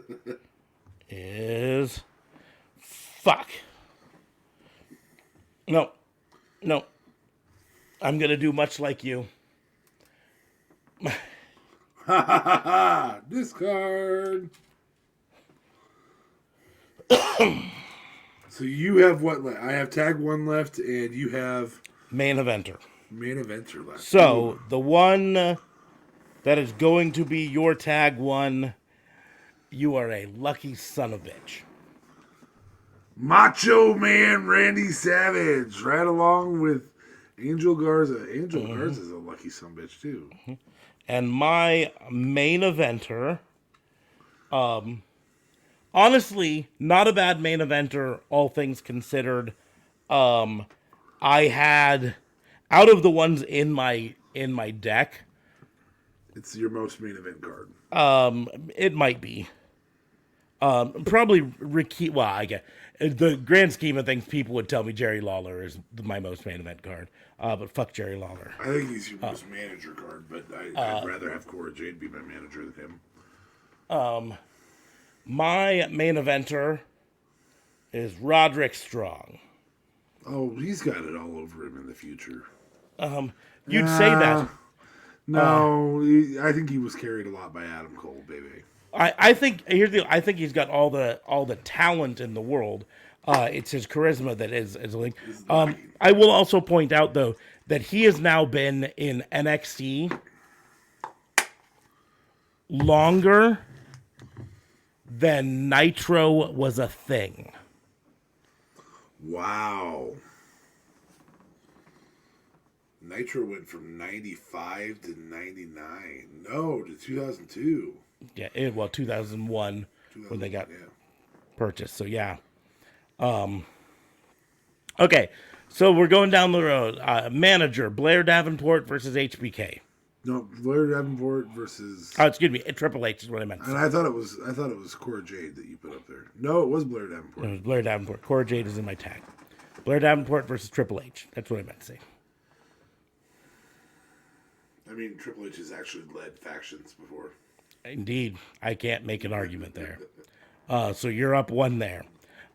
is... Fuck. No. I'm going to do much like you. Ha ha ha ha! Discard! So you have what left? I have tag one left, and you have Main eventer. main eventer left. So, the one that is going to be your tag one, you are a lucky son of a bitch. Macho Man Randy Savage, right along with Angel Garza. Angel Garza's a lucky son of a bitch, too. And my main eventer, honestly, not a bad main eventer, all things considered. I had, out of the ones in my deck, It's your most main event card. it might be. Probably Ricky. Well, I get the grand scheme of things. People would tell me Jerry Lawler is my most main event card. But fuck Jerry Lawler. I think he's your most manager card, but I'd rather have Cora Jade be my manager than him. My main eventer is Roderick Strong. Oh, he's got it all over him in the future. You'd say that. No, I think he was carried a lot by Adam Cole, baby. I think I think he's got all the talent in the world. It's his charisma that is like. I will also point out though that he has now been in NXT longer than Nitro was a thing. Wow. Nitro went from 95 to 99. No, to 2002. Yeah, 2001 when they got purchased. So yeah. Okay, so we're going down the road. Manager Blair Davenport versus HBK. No, Blair Davenport versus. Oh, excuse me, Triple H is what I meant. And I thought it was Cora Jade that you put up there. No, it was Blair Davenport. It was Blair Davenport. Cora Jade is in my tag. Blair Davenport versus Triple H. That's what I meant to say. I mean, Triple H has actually led factions before. Indeed, I can't make an argument there. So you're up one there.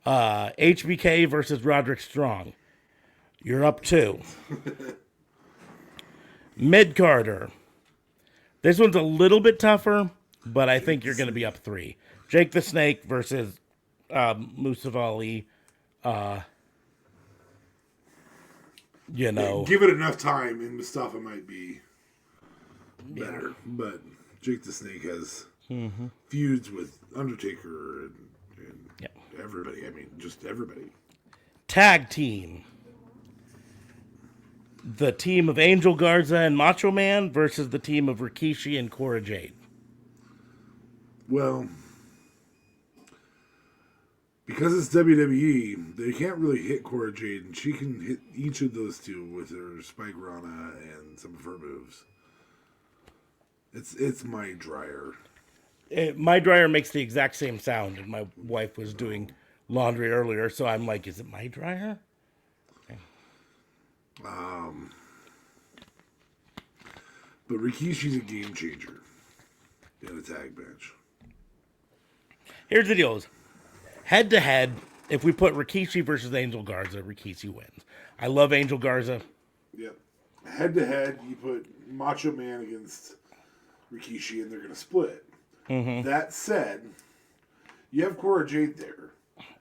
HBK versus Roderick Strong. You're up two. Mid-Carter. This one's a little bit tougher, but I think you're going to be up three. Jake the Snake versus Mustafa Ali. You know. Give it enough time, and Mustafa might be better. But Jake the Snake has feuds with Undertaker and everybody. I mean, just everybody. Tag team. The team of Angel Garza and Macho Man versus the team of Rikishi and Cora Jade. Well, because it's WWE, they can't really hit Cora Jade, and she can hit each of those two with her Spike Rana and some of her moves. It's my dryer. My dryer makes the exact same sound, and my wife was doing laundry earlier, so I'm like, is it my dryer? Okay. But Rikishi's a game changer in a tag match. Here's the deal. Head to head, if we put Rikishi versus Angel Garza, Rikishi wins. I love Angel Garza. Yep. Head to head, you put Macho Man against Rikishi, and they're going to split. Mm-hmm. That said, you have Cora Jade there.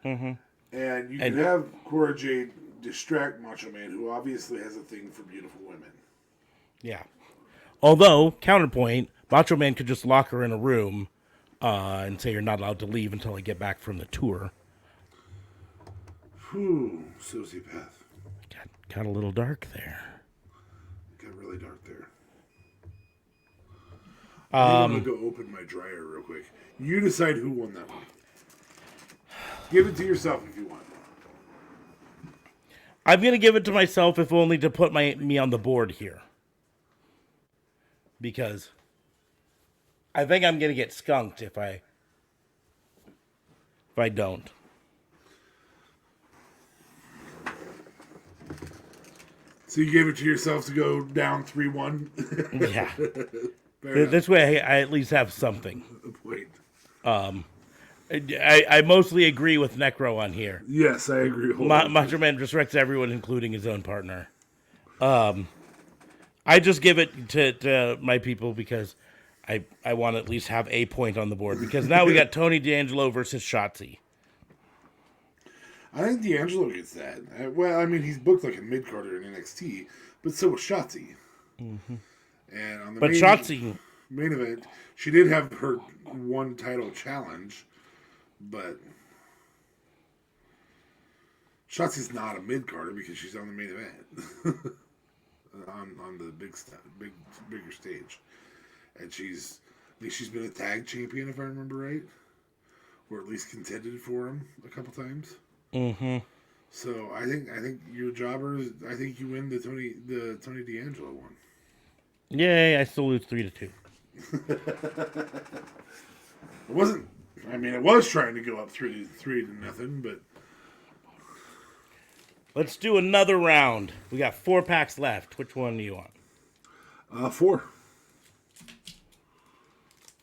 Mm-hmm. And you can have Cora Jade distract Macho Man, who obviously has a thing for beautiful women. Yeah. Although, counterpoint, Macho Man could just lock her in a room and say you're not allowed to leave until I get back from the tour. Whew, sociopath. Got a little dark there. Got really dark there. I'm going to go open my dryer real quick. You decide who won that one. Give it to yourself if you want. I'm going to give it to myself, if only to put me on the board here. Because I think I'm going to get skunked if I don't. So you gave it to yourself to go down 3-1? Yeah. This way I at least have something. Wait. I mostly agree with Necro on here. Yes, I agree. Macho Man respects everyone, including his own partner. I just give it to my people because I want to at least have a point on the board. Because now we got Tony D'Angelo versus Shotzi. I think D'Angelo gets that. Well, I mean, he's booked like a mid-carder in NXT, but so was Shotzi. Mm-hmm. And on the Shotzi... main event, she did have her one title challenge, but Shotzi's not a mid-carder because she's on the main event. on the bigger stage. And she's been a tag champion, if I remember right. Or at least contended for him a couple times. Mm-hmm. So I think your jobbers. I think you win the Tony D'Angelo one. Yay! I still lose 3-2. It wasn't. I mean, it was trying to go up 3-0, but let's do another round. We got 4 packs left. Which one do you want? 4.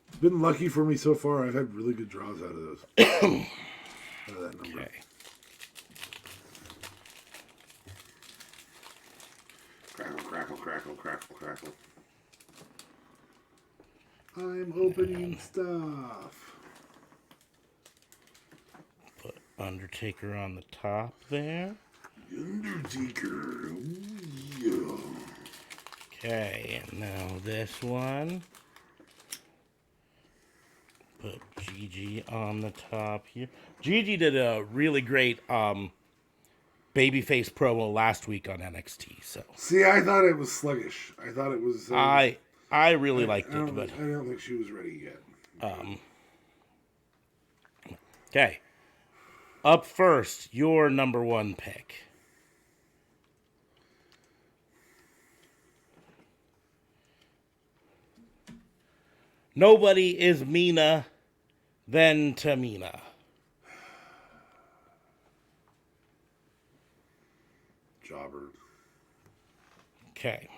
It's been lucky for me so far. I've had really good draws out of those. Out of that number. Okay. Crackle, crackle, crackle, crackle. I'm opening stuff. Put Undertaker on the top there. Undertaker. Yeah. Okay, and now this one. Put Gigi on the top here. Gigi did a really great babyface promo last week on NXT. So see, I thought it was sluggish. I thought it was. I really liked it, but I don't think she was ready yet. Okay. Up first, your number 1 pick. Nobody is meaner than Tamina. Jobber. Okay.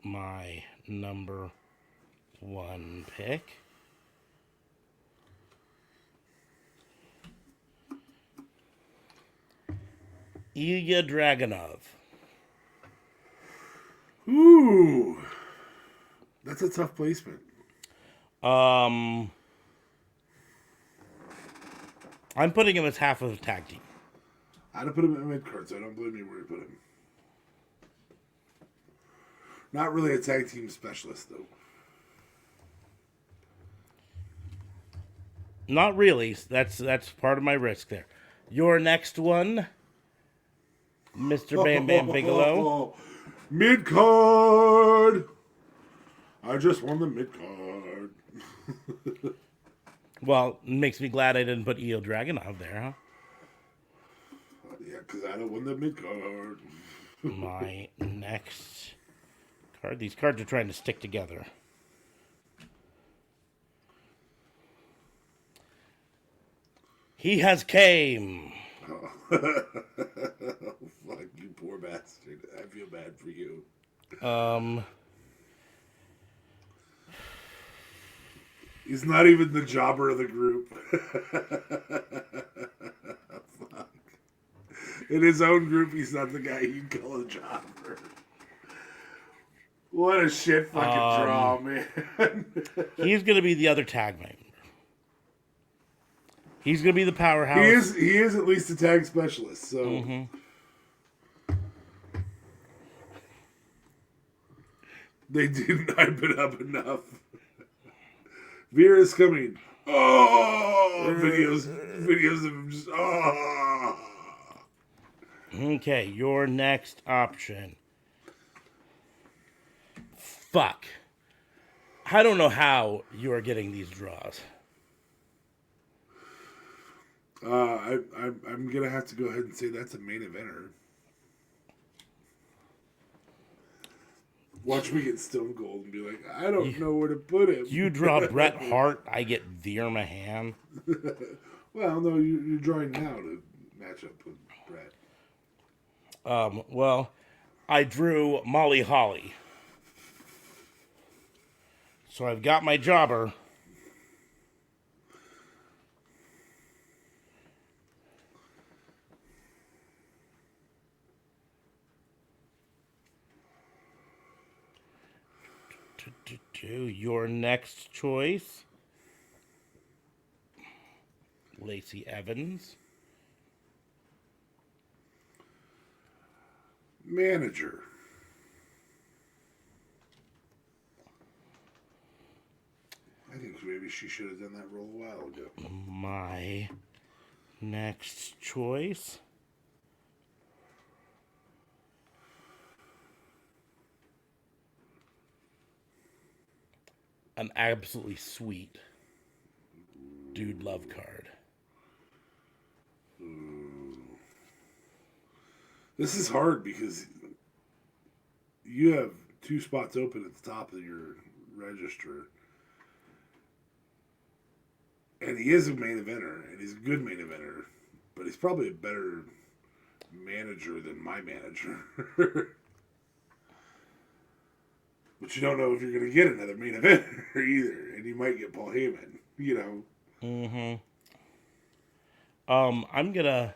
My number 1 pick. Ilya Dragunov. Ooh. That's a tough placement. I'm putting him as half of the tag team. I'd have put him in mid-card, so I don't blame you where you put him. Not really a tag team specialist, though. Not really. That's part of my risk there. Your next one, Mr. Bam Bam Bigelow. Mid-card! I just won the mid-card. Well, makes me glad I didn't put Io Dragunov there, Yeah, because I don't win the mid card. huh? My next card. These cards are trying to stick together. He has came. Fuck, you poor bastard. I feel bad for you. He's not even the jobber of the group. Fuck. In his own group, he's not the guy you'd call a jobber. What a shit fucking draw, man. He's going to be the other tag member. He's going to be the powerhouse. He is at least a tag specialist, so. They didn't hype it up enough. Vera's coming. Oh, videos of him just. Oh. Okay, your next option. Fuck. I don't know how you are getting these draws. I'm gonna have to go ahead and say that's a main eventer. Watch me get Stone Cold and be like, I don't know where to put him. You draw Bret Hart, I get Veer Mahan. Well, no, you're drawing now to match up with Bret. Well, I drew Molly Holly. So I've got my jobber. To your next choice, Lacey Evans. Manager. I think maybe she should have done that role a while ago. My next choice. An absolutely sweet Dude Love card. This is hard because you have two spots open at the top of your register. And he is a main eventer, and he's a good main eventer, but he's probably a better manager than my manager. But you don't know if you're going to get another main eventer either, and you might get Paul Heyman, you know. I'm gonna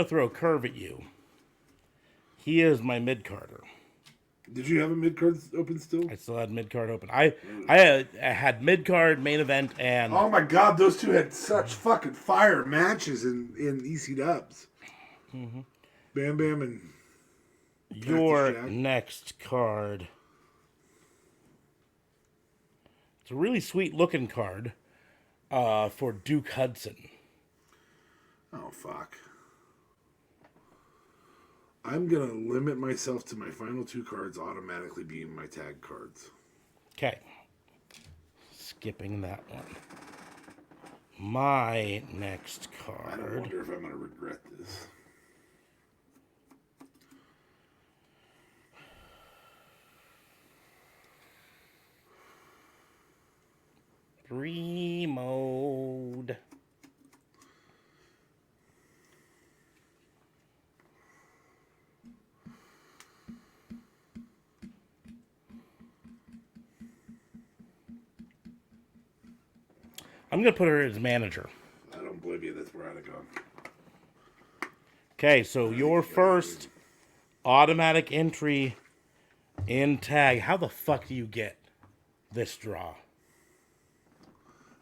throw a curve at you. He is my mid-carder. Did you have a mid-card open still? I still had mid-card open. I had mid-card, main event, and... Oh my god, those two had such fucking fire matches in EC Dubs. Bam Bam and... Your next card. It's a really sweet looking card for Duke Hudson. Oh, fuck. I'm going to limit myself to my final two cards automatically being my tag cards. Okay. Skipping that one. My next card. I don't wonder if I'm going to regret this. Remote. I'm going to put her as manager. I don't blame you. That's where I'd have gone. Okay, so your first automatic entry in tag. How the fuck do you get this draw?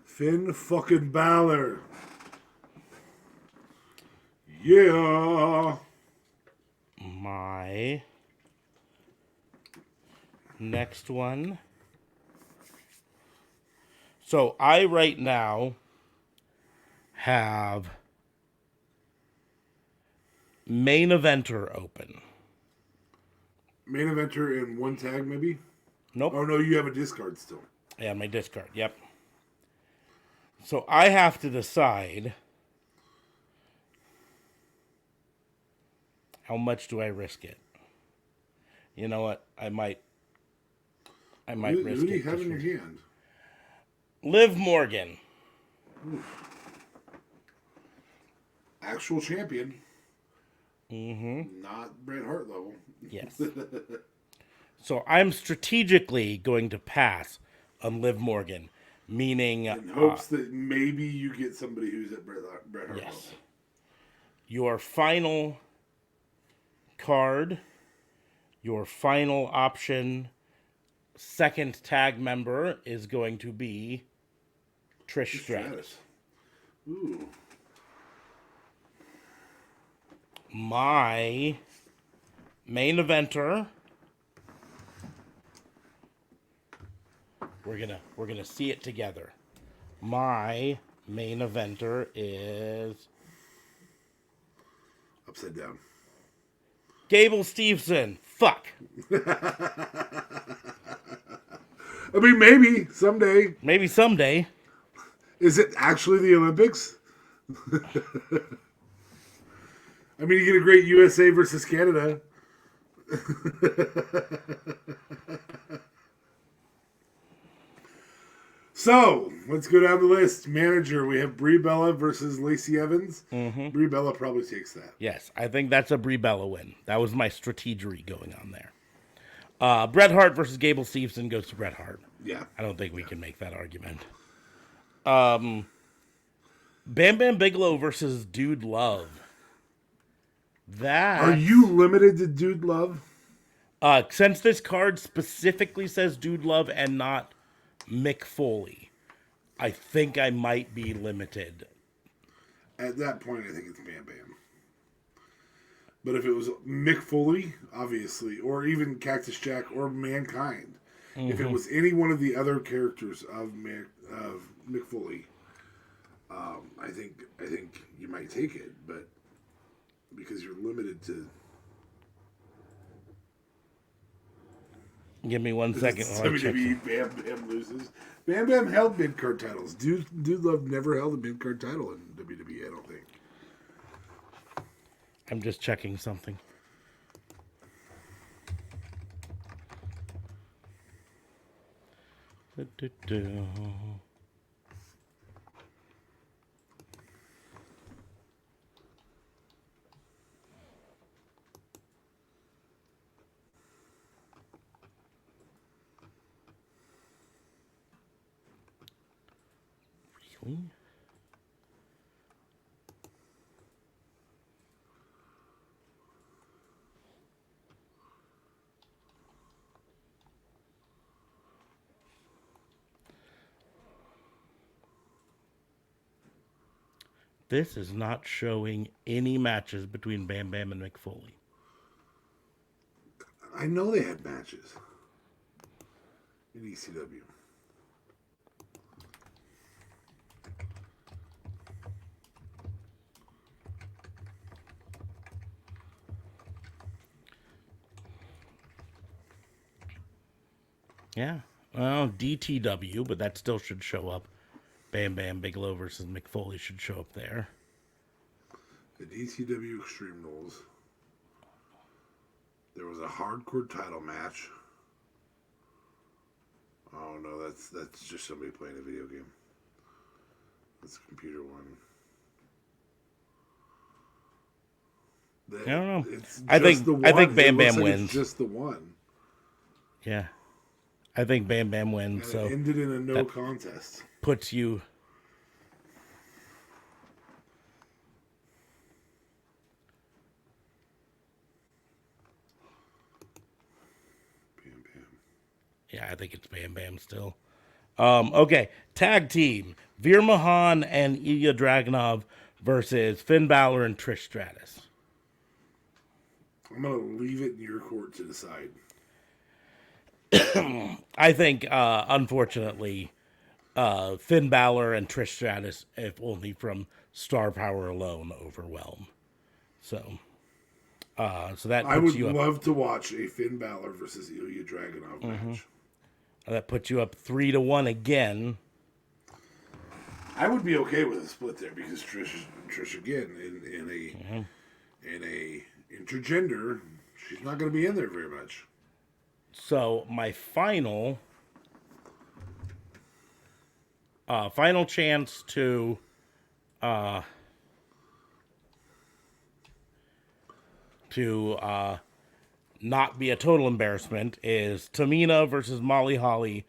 Finn fucking Balor. Yeah. My next one. So I right now have main eventer open. Main eventer in one tag, maybe? Nope. Oh, no, you have a discard still. Yeah, my discard. Yep. So I have to decide how much do I risk it. You know what? I might risk Who do it. you have in your hand? Liv Morgan. Actual champion. Mm-hmm. Not Bret Hart level. Yes. So I'm strategically going to pass on Liv Morgan, meaning In hopes that maybe you get somebody who's at Bret Hart yes. level. Your final card, your final option, second tag member is going to be Trish Stratus. Ooh. My main eventer. We're gonna see it together. My main eventer is Upside down. Gable Steveson. Fuck. I mean, maybe someday. Maybe someday. Is it actually the Olympics? I mean, you get a great USA versus Canada. So, let's go down the list. Manager, we have Brie Bella versus Lacey Evans. Mm-hmm. Brie Bella probably takes that. Yes, I think that's a Brie Bella win. That was my strategery going on there. Bret Hart versus Gable Steveson goes to Bret Hart. Yeah. I don't think we can make that argument. Bam Bam Bigelow versus Dude Love. That Are you limited to Dude Love? Since this card specifically says Dude Love and not Mick Foley, I think I might be limited. At that point, I think it's Bam Bam. But if it was Mick Foley, obviously, or even Cactus Jack or Mankind, if it was any one of the other characters of Mick Foley, I think you might take it, but because you're limited to. Give me 1 second. While I check WWE, Bam Bam loses. Bam Bam held mid-card titles. Dude Love never held a mid-card title in WWE, I don't think. I'm just checking something. Really? This is not showing any matches between Bam Bam and Mick Foley. I know they had matches in ECW. Yeah. Well, DTW, but that still should show up. Bam Bam Bigelow versus Mick Foley should show up there. The DTW Extreme Rules. There was a hardcore title match. Oh no, that's just somebody playing a video game. That's a computer one. I don't know. It's I just think the one. I think It Bam looks Bam like it's wins. just the one. Yeah. I think Bam Bam wins. And So it ended in a no contest. puts you. Bam Bam. Yeah, I think it's Bam Bam still. Okay, tag team: Veer Mahan and Ilya Dragunov versus Finn Balor and Trish Stratus. I'm gonna leave it in your court to decide. I think, unfortunately, Finn Balor and Trish Stratus, if only from star power alone, overwhelm. So that I puts would you up. love to watch a Finn Balor versus Ilya Dragunov match. That puts you up 3-1 again. I would be okay with a split there because Trish again in a intergender, she's not going to be in there very much. So my final chance to not be a total embarrassment is Tamina versus Molly Holly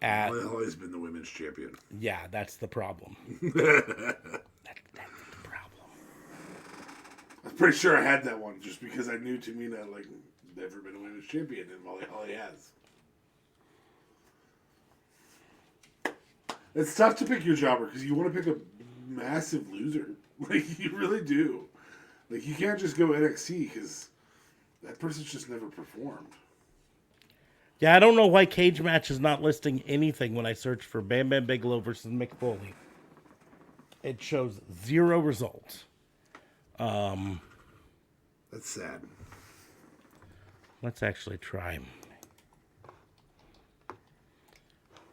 at Molly Holly's been the women's champion. yeah, that's the problem. That's the problem. I'm pretty sure I had that one just because I knew Tamina like never been a women's champion and Molly Holly has. It's tough to pick your jobber because you want to pick a massive loser. Like you really do. Like you can't just go NXT because that person's just never performed. Yeah, I don't know why Cage Match is not listing anything when I search for Bam Bam Bigelow versus Mick Foley. It shows 0 results. That's sad. Let's actually try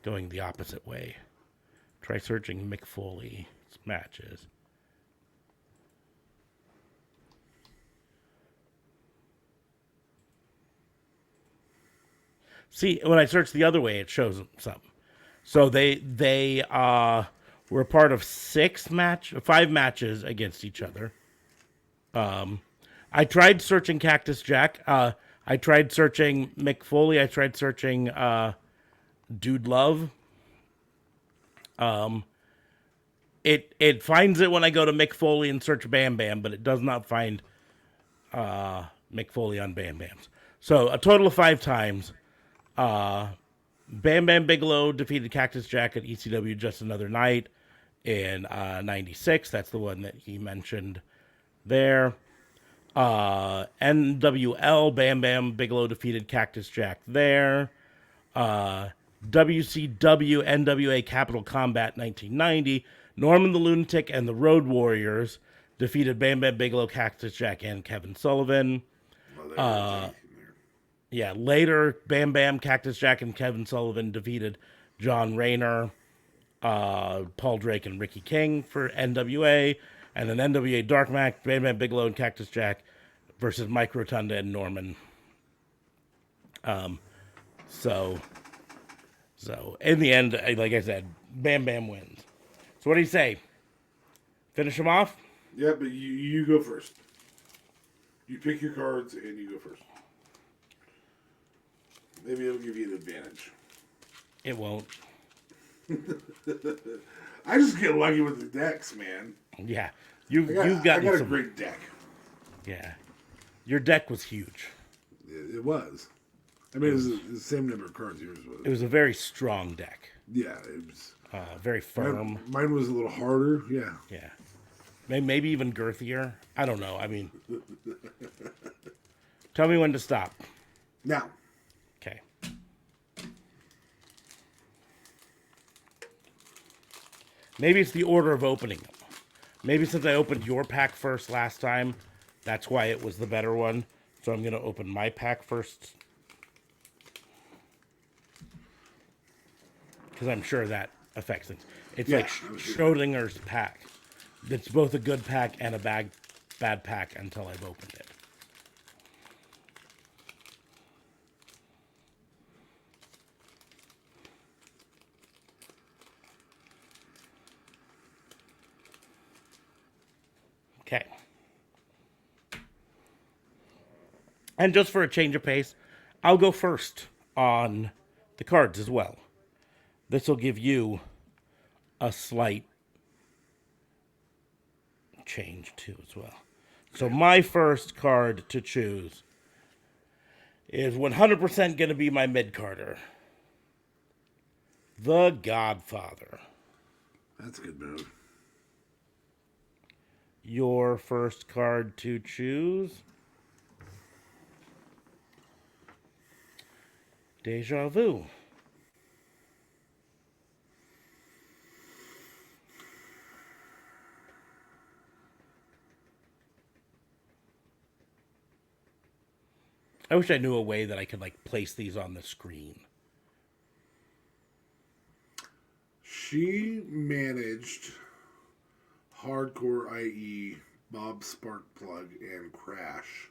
going the opposite way. Try searching Mick Foley's matches. See, when I search the other way, it shows something. So they were a part of 5 matches against each other. I tried searching Cactus Jack. I tried searching Mick Foley. I tried searching Dude Love. It finds it when I go to Mick Foley and search Bam Bam, but it does not find Mick Foley on Bam Bam's. So a total of 5 times. Bam Bam Bigelow defeated Cactus Jack at ECW Just Another Night in 96. That's the one that he mentioned there. NWL, Bam Bam Bigelow defeated Cactus Jack there. WCW NWA Capital Combat 1990, Norman the Lunatic and the Road Warriors defeated Bam Bam Bigelow, Cactus Jack, and Kevin Sullivan. Yeah, later, Bam Bam, Cactus Jack, and Kevin Sullivan defeated John Rayner, Paul Drake, and Ricky King for NWA. And then NWA Dark Match, Bam Bam Bigelow and Cactus Jack versus Mike Rotunda and Norman. So in the end, like I said, Bam Bam wins. So what do you say? Finish him off? Yeah, but you go first. You pick your cards and you go first. Maybe it'll give you an advantage. It won't. I just get lucky with the decks, man. Yeah, you've I got a great deck. Yeah, your deck was huge. It was. I mean, it was the same number of cards yours was. It was a very strong deck. Yeah, it was. Very firm. Mine was a little harder. Yeah. Yeah. Maybe even girthier. I don't know. I mean, tell me when to stop. Now. Okay. Maybe it's the order of opening them. Maybe since I opened your pack first last time, that's why it was the better one. So I'm going to open my pack first. Because I'm sure that affects things. It's like Schrodinger's pack. It's both a good pack and a bad pack until I've opened it. Okay. And just for a change of pace, I'll go first on the cards as well. This will give you a slight change too as well. So my first card to choose is 100% going to be my mid-carder. The Godfather. That's a good move. Your first card to choose. Deja Vu. I wish I knew a way that I could like place these on the screen. She managed Hardcore, i.e., Bob Sparkplug and Crash.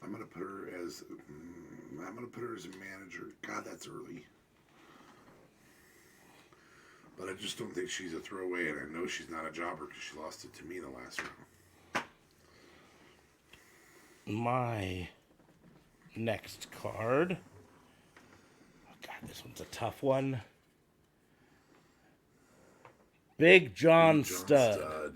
I'm gonna put her as a manager. God, that's early. But I just don't think she's a throwaway, and I know she's not a jobber because she lost it to me in the last round. My next card. Oh God, this one's a tough one. Big John Stud.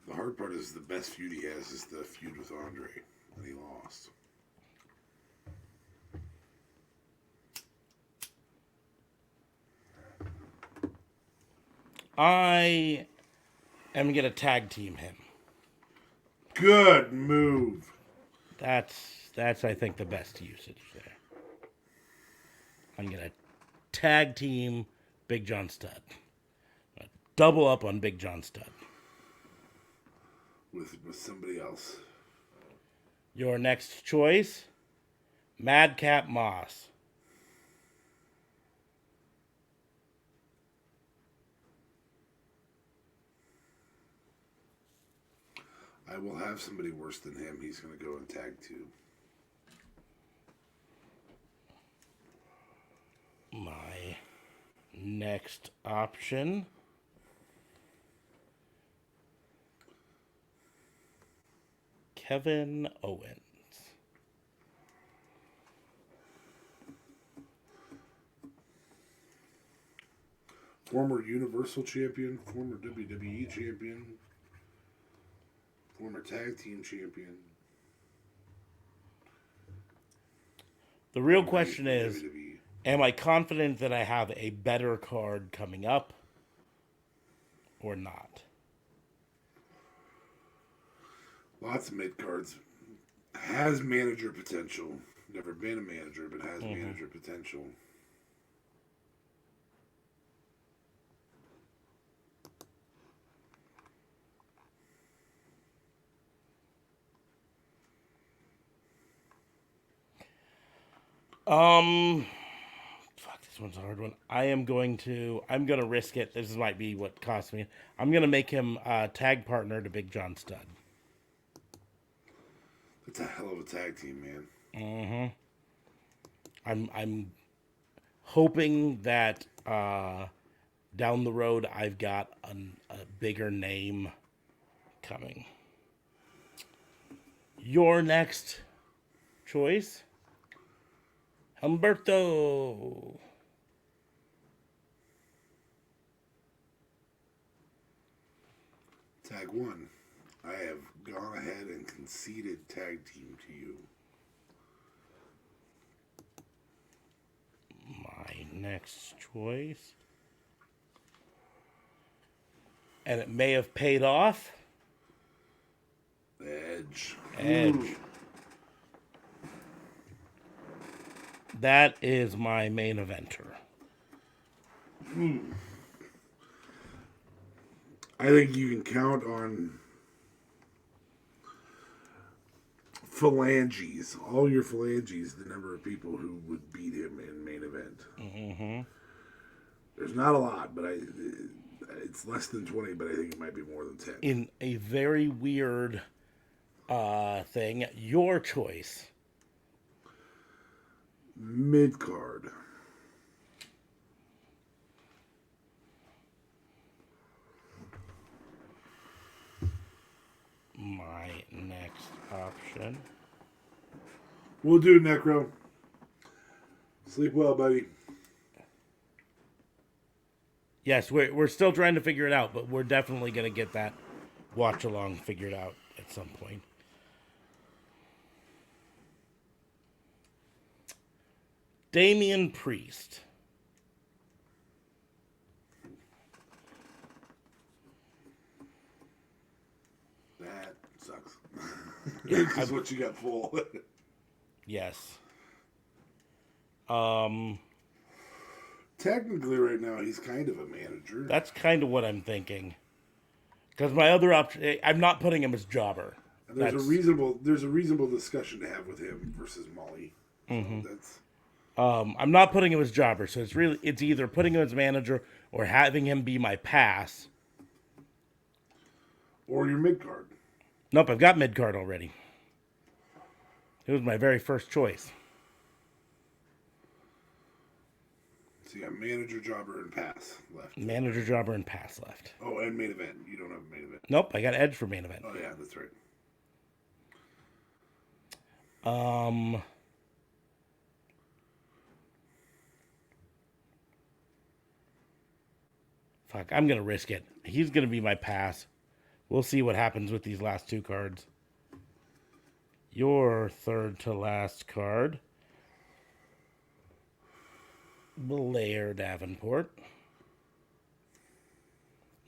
The hard part is the best feud he has is the feud with Andre, and he lost. I am going to tag team him. Good move. That's I think the best usage there. I'm going to tag team Big John Stud. Double up on Big John Stud. With somebody else. Your next choice, Madcap Moss. I will have somebody worse than him. He's going to go in tag 2. My next option, Kevin Owens. Former Universal Champion, former WWE Champion, former Tag Team Champion. The real question is, WWE. am I confident that I have a better card coming up or not? Lots of mid cards. Has manager potential. Never been a manager, but has manager potential. Fuck, this one's a hard one. I'm gonna risk it. This might be what cost me. I'm gonna make him tag partner to Big John Stud. That's a hell of a tag team, man. I'm hoping that down the road I've got a bigger name coming. Your next choice, Humberto. Tag 1. I have gone ahead and conceded tag team to you. My next choice. And it may have paid off. Edge. Edge. That is my main eventer. I think you can count on phalanges, all your phalanges, the number of people who would beat him in main event. There's not a lot, but it's less than 20, but I think it might be more than 10. In a very weird thing, your choice. Mid card. My next option. We'll do Necro. Sleep well, buddy. Yes, we're still trying to figure it out, but we're definitely going to get that watch along figured out at some point. Damian Priest. That sucks. Yeah, That's what you got full. Yes. Technically, right now, he's kind of a manager. That's kind of what I'm thinking. Because my other option, I'm not putting him as jobber. And there's a reasonable discussion to have with him versus Molly. So that's I'm not putting him as jobber, so it's either putting him as manager or having him be my pass. or your mid card. Nope, I've got mid card already. It was my very first choice. So you got manager, jobber, and pass left. Manager, jobber, and pass left. Oh, and main event. You don't have a main event. Nope, I got edge for main event. Oh yeah, that's right. Fuck, I'm gonna risk it. He's gonna be my pass. We'll see what happens with these last two cards. Your third to last card, Blair Davenport.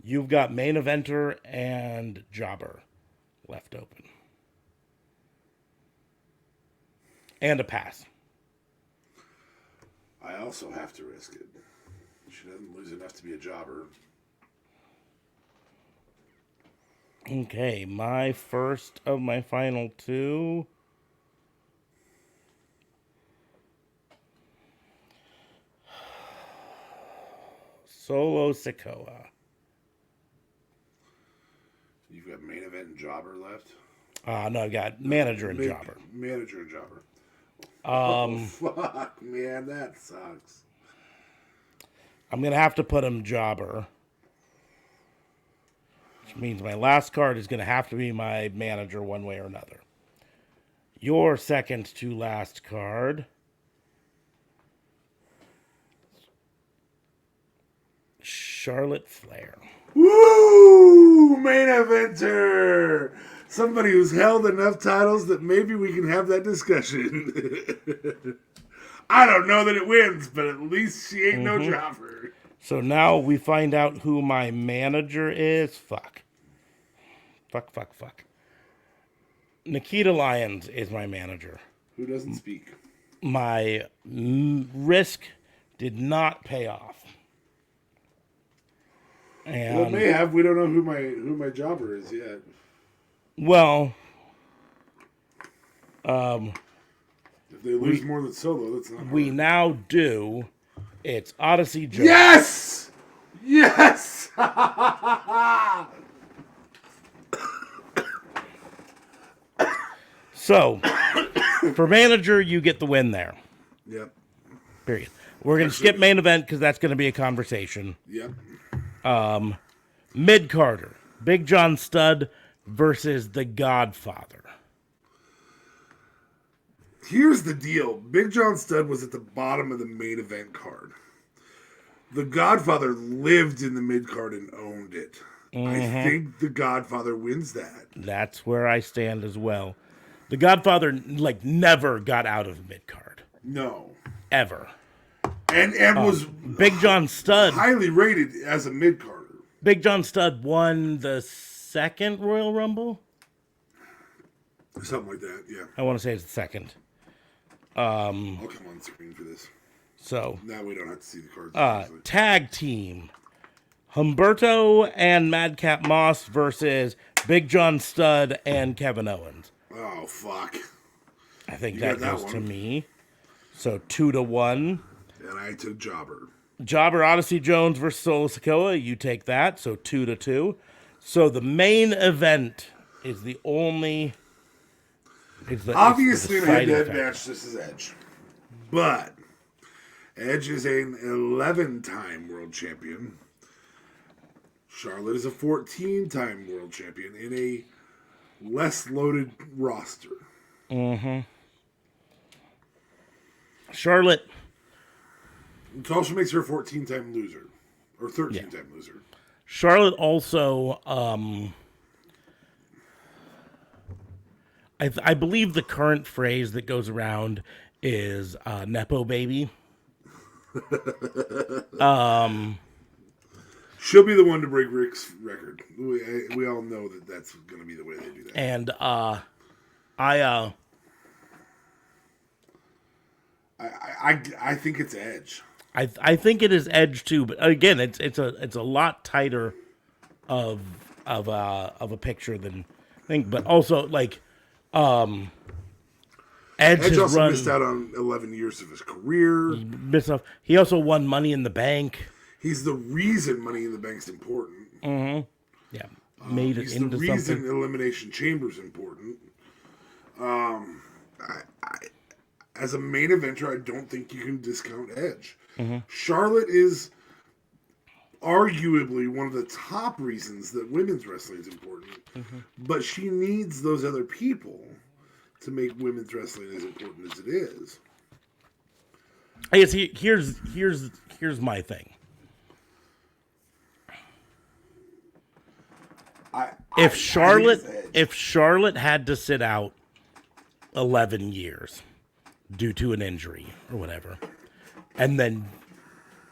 You've got main eventer and jobber left open. And a pass. I also have to risk it. She doesn't lose enough to be a jobber. Okay, my first of my final two. Solo Sikoa. You've got main event and jobber left. No, I've got manager and jobber. Manager and jobber. Oh, fuck, man, that sucks. I'm going to have to put him jobber. Which means my last card is going to have to be my manager one way or another. Your second to last card. Charlotte Flair. Woo! Main eventer! Somebody who's held enough titles that maybe we can have that discussion. I don't know that it wins, but at least she ain't no jobber. So now we find out who my manager is. Fuck. Nikita Lyons is my manager. Who doesn't speak? My risk did not pay off. And, Well, it may have. We don't know who my jobber is yet. Well, If they lose more than Solo, that's not we hard. now do. It's Odyssey Jones. Yes! Yes! So, for manager, you get the win there. Yep. Period. We're going to skip main event because that's going to be a conversation. Yep. Mid-Carter. Big John Studd versus The Godfather. Here's the deal. Big John Studd was at the bottom of the main event card. The Godfather lived in the mid card and owned it. I think The Godfather wins that. That's where I stand as well. The Godfather, never got out of mid-card. No. Ever. And was Big John Studd. highly rated as a mid carder. Big John Studd won the second Royal Rumble? Something like that, yeah. I want to say it's the second. I'll come on screen for this. So, Now we don't have to see the cards. tag team. Humberto and Madcap Moss versus Big John Studd and Kevin Owens. Oh, fuck. I think You that got that goes to one. me. So 2-1. And I took Jobber. Jobber Odyssey Jones versus Solo Sikoa. You take that. So 2-2. So the main event is the only. Obviously, in a deciding head-to-head factor. match, this is Edge. But Edge is an 11-time world champion. Charlotte is a 14-time world champion in a less loaded roster. Charlotte. It also makes her a 14-time loser. Or 13-time loser. Charlotte also. I believe the current phrase that goes around is Nepo baby. She'll be the one to break Rick's record. We all know that that's going to be the way they do that. And I think it's Edge. I think it is Edge too, but again, it's a lot tighter of of a picture than I think. But also like Edge has also run missed out on 11 years of his career. He also won Money in the Bank. He's the reason Money in the Bank's important. Yeah, made it He's into the reason something. Elimination Chamber's important. As a main eventer, I don't think you can discount Edge. Charlotte is arguably one of the top reasons that women's wrestling is important, but she needs those other people to make women's wrestling as important as it is. I guess here's my thing. If Charlotte had to sit out 11 years due to an injury or whatever, and then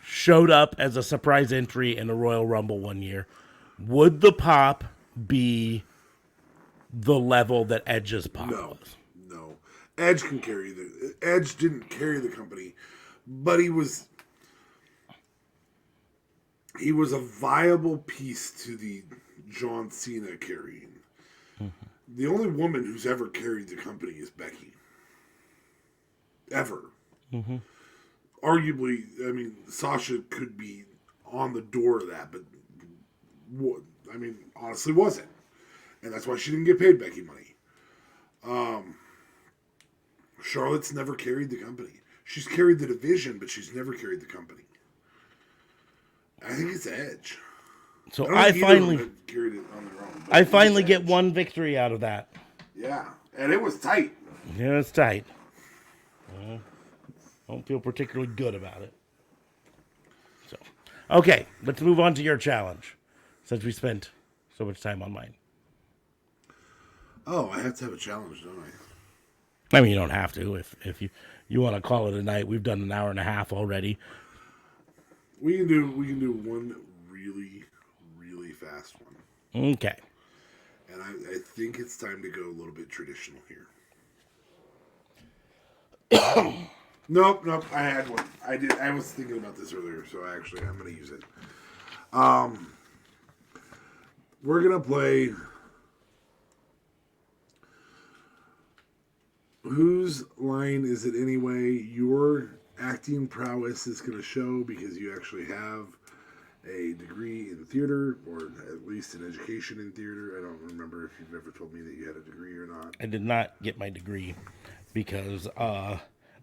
showed up as a surprise entry in a Royal Rumble one year, would the pop be the level that Edge's pop was? No. Edge can carry Edge didn't carry the company, but he was a viable piece to the John Cena carrying. The only woman who's ever carried the company is Becky. Ever. Arguably, I mean, Sasha could be on the door of that, but honestly wasn't. And that's why she didn't get paid Becky money. Charlotte's never carried the company. She's carried the division, but she's never carried the company. I think it's Edge. So I finally carried it on their own. I finally get one victory out of that. Yeah, and it was tight. Yeah, it's tight. Don't feel particularly good about it. So, okay, let's move on to your challenge, since we spent so much time on mine. Oh, I have to have a challenge, don't I? I mean, you don't have to. If you want to call it a night, we've done an hour and a half already. We can do one really, really fast one. Okay. And I think it's time to go a little bit traditional here. Nope. I had one. I was thinking about this earlier, so I'm going to use it. We're going to play Whose Line Is It Anyway? Your acting prowess is going to show because you actually have a degree in theater, or at least an education in theater. I don't remember if you've ever told me that you had a degree or not. I did not get my degree because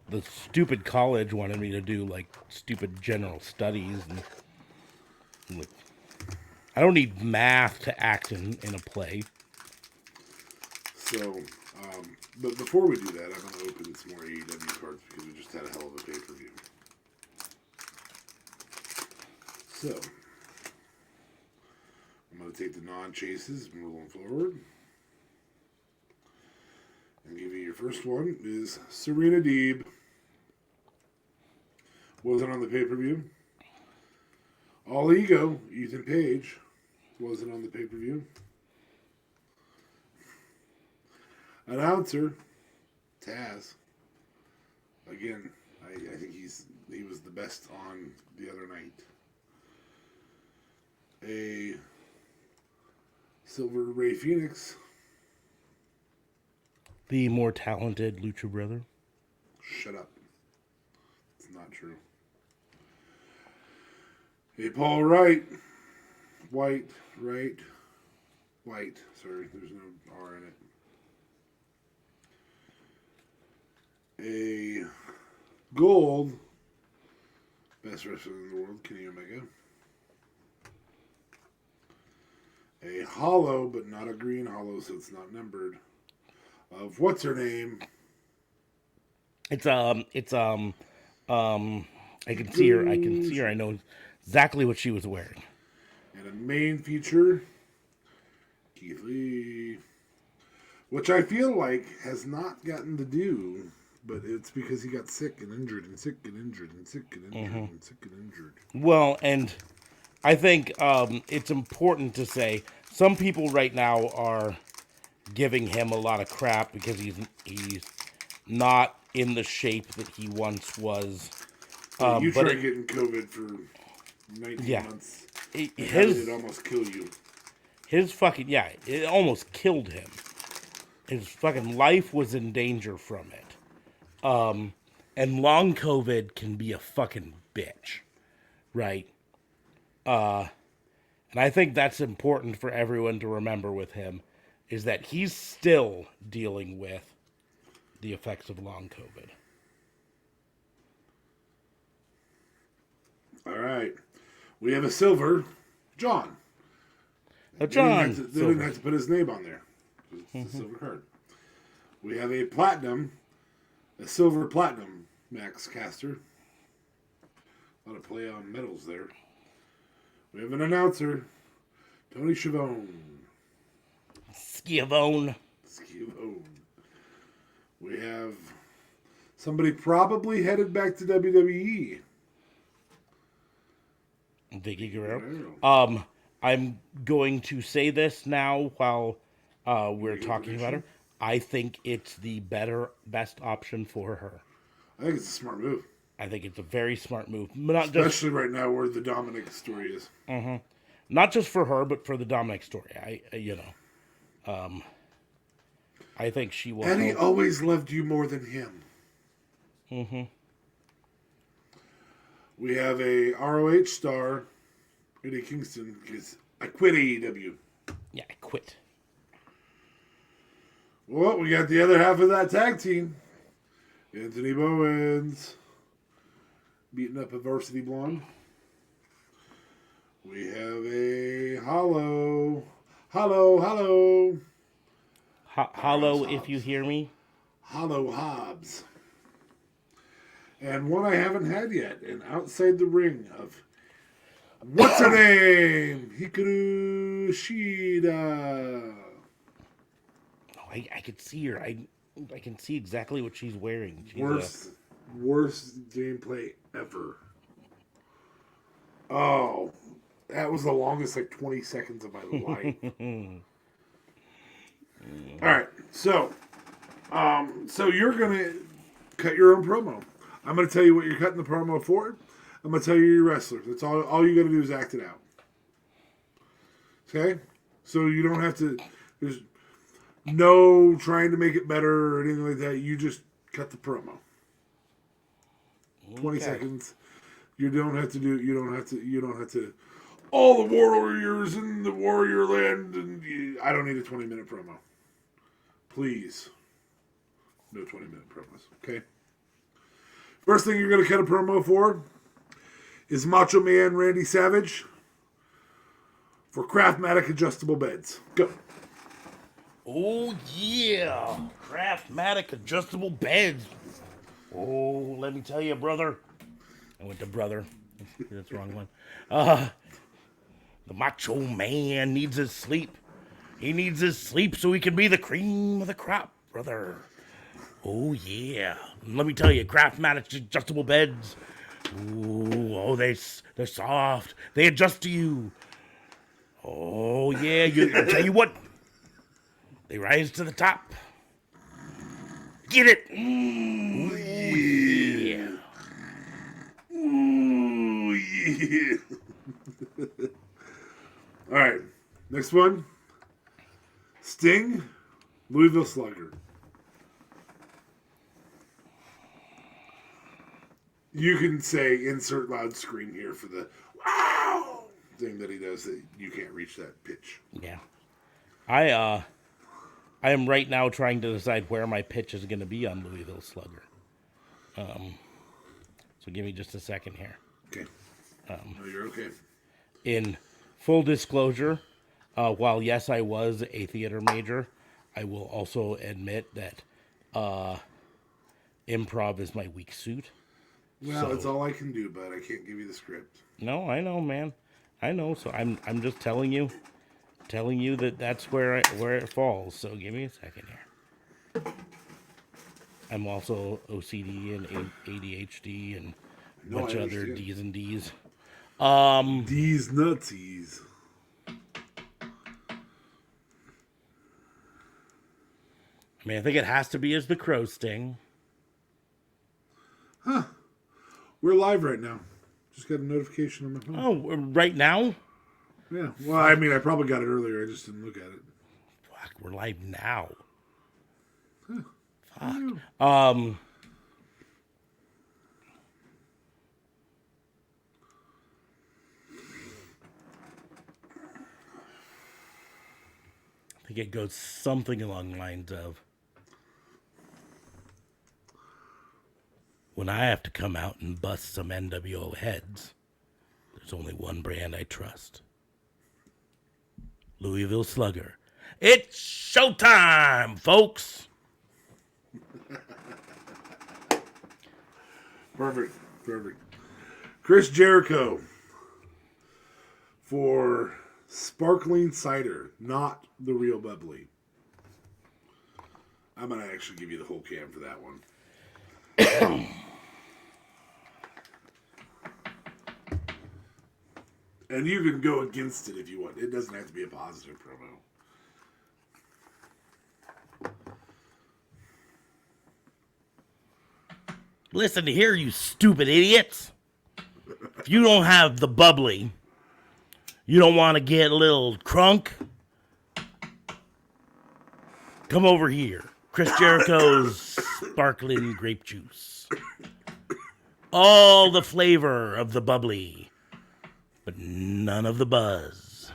the stupid college wanted me to do like stupid general studies, and like, I don't need math to act in a play. So, but before we do that, I'm going to open some more AEW cards because we just had a hell of a pay-per-view. So, I'm going to take the non-chases and roll them forward. And give you your first one is Serena Deeb. Wasn't on the pay-per-view. All Ego, Ethan Page. Wasn't on the pay-per-view. Announcer, Taz. Again, I think he was the best on the other night. A Silver Ray Phoenix. The more talented Lucha brother. Shut up. It's not true. A Paul Wright. White. Sorry, there's no R in it. A Gold. Best wrestler in the world, Kenny Omega. A Hollow, but not a green hollow, so it's not numbered. Of what's her name? I can see her. I know exactly what she was wearing. And a main feature, Keith Lee, which I feel like has not gotten the due, but it's because he got sick and injured and sick and injured and sick and injured and sick and injured. Well, and I think it's important to say some people right now are giving him a lot of crap because he's not in the shape that he once was. You tried getting COVID for 19 months. It almost kill you. his fucking, yeah, it almost killed him. His fucking life was in danger from it. And long COVID can be a fucking bitch, right? And I think that's important for everyone to remember with him, is that he's still dealing with the effects of long COVID. All right. We have a silver, John. Now, John, They didn't have to put his name on there. It's a silver card. We have a platinum, a silver platinum Max Caster. A lot of play on metals there. We have an announcer, Tony Schiavone. Schiavone. We have somebody probably headed back to WWE. Vicky Guerrero. I'm going to say this now while we're talking about her. I think it's the best option for her. I think it's a smart move. I think it's a very smart move. Especially right now where the Dominic story is. Mm-hmm. Not just for her, but for the Dominic story. I think she will. Eddie always loved you more than him. Mm-hmm. We have a ROH star, Eddie Kingston, because I quit AEW. Yeah, I quit. Well, we got the other half of that tag team. Anthony Bowens beating up a Varsity Blonde. We have a Hollow if you hear me. Hollow Hobbs. And one I haven't had yet, and outside the ring of, what's her name? Hikaru Shida. Oh, I can see her. I can see exactly what she's wearing. Worst gameplay ever. Oh, that was the longest 20 seconds of my life. All right, so you're gonna cut your own promo. I'm gonna tell you what you're cutting the promo for. I'm gonna tell you your wrestler. That's all you gotta do is act it out. Okay, so you don't have to. There's no trying to make it better or anything like that. You just cut the promo. 20 seconds. You don't have to. All the warriors in the warrior land, and I don't need a 20-minute promo. Please. No 20-minute promos, okay? First thing you're going to cut a promo for is Macho Man Randy Savage for Craftmatic adjustable beds. Go. Oh, yeah. Craftmatic adjustable beds. Oh, let me tell you, brother. I went to brother. That's the wrong one. The Macho Man needs his sleep. He needs his sleep so he can be the cream of the crop, brother. Oh, yeah. Let me tell you, Craftmatic adjustable beds. Ooh, oh, they're soft. They adjust to you. Oh, yeah. I'll tell you what. They rise to the top. Get it. Ooh, yeah. Ooh, yeah. All right. Next one. Sting, Louisville Slugger. You can say insert loud scream here for the wow thing that he does that you can't reach that pitch. Yeah. I am right now trying to decide where my pitch is going to be on Louisville Slugger. So give me just a second here. Okay. No, you're okay. In full disclosure, while yes, I was a theater major, I will also admit that improv is my weak suit. Well, it's all I can do, but I can't give you the script. No, I know, man. I know. So I'm just telling you that that's where it falls. So give me a second here. I'm also OCD and ADHD and a bunch of other D's and D's. D's nutsies. I mean, I think it has to be as the Crow Sting. Huh. We're live right now. Just got a notification on my phone. Oh, right now? Yeah. Well, I mean, I probably got it earlier. I just didn't look at it. Fuck, we're live now. Huh. Fuck. I think it goes something along the lines of, when I have to come out and bust some NWO heads, there's only one brand I trust. Louisville Slugger. It's showtime, folks. Perfect. Chris Jericho for sparkling cider, not the real bubbly. I'm going to actually give you the whole can for that one. And you can go against it if you want. It doesn't have to be a positive promo. Listen here, you stupid idiots. If you don't have the bubbly, you don't want to get a little crunk, come over here. Chris Jericho's sparkling grape juice. All the flavor of the bubbly, but none of the buzz.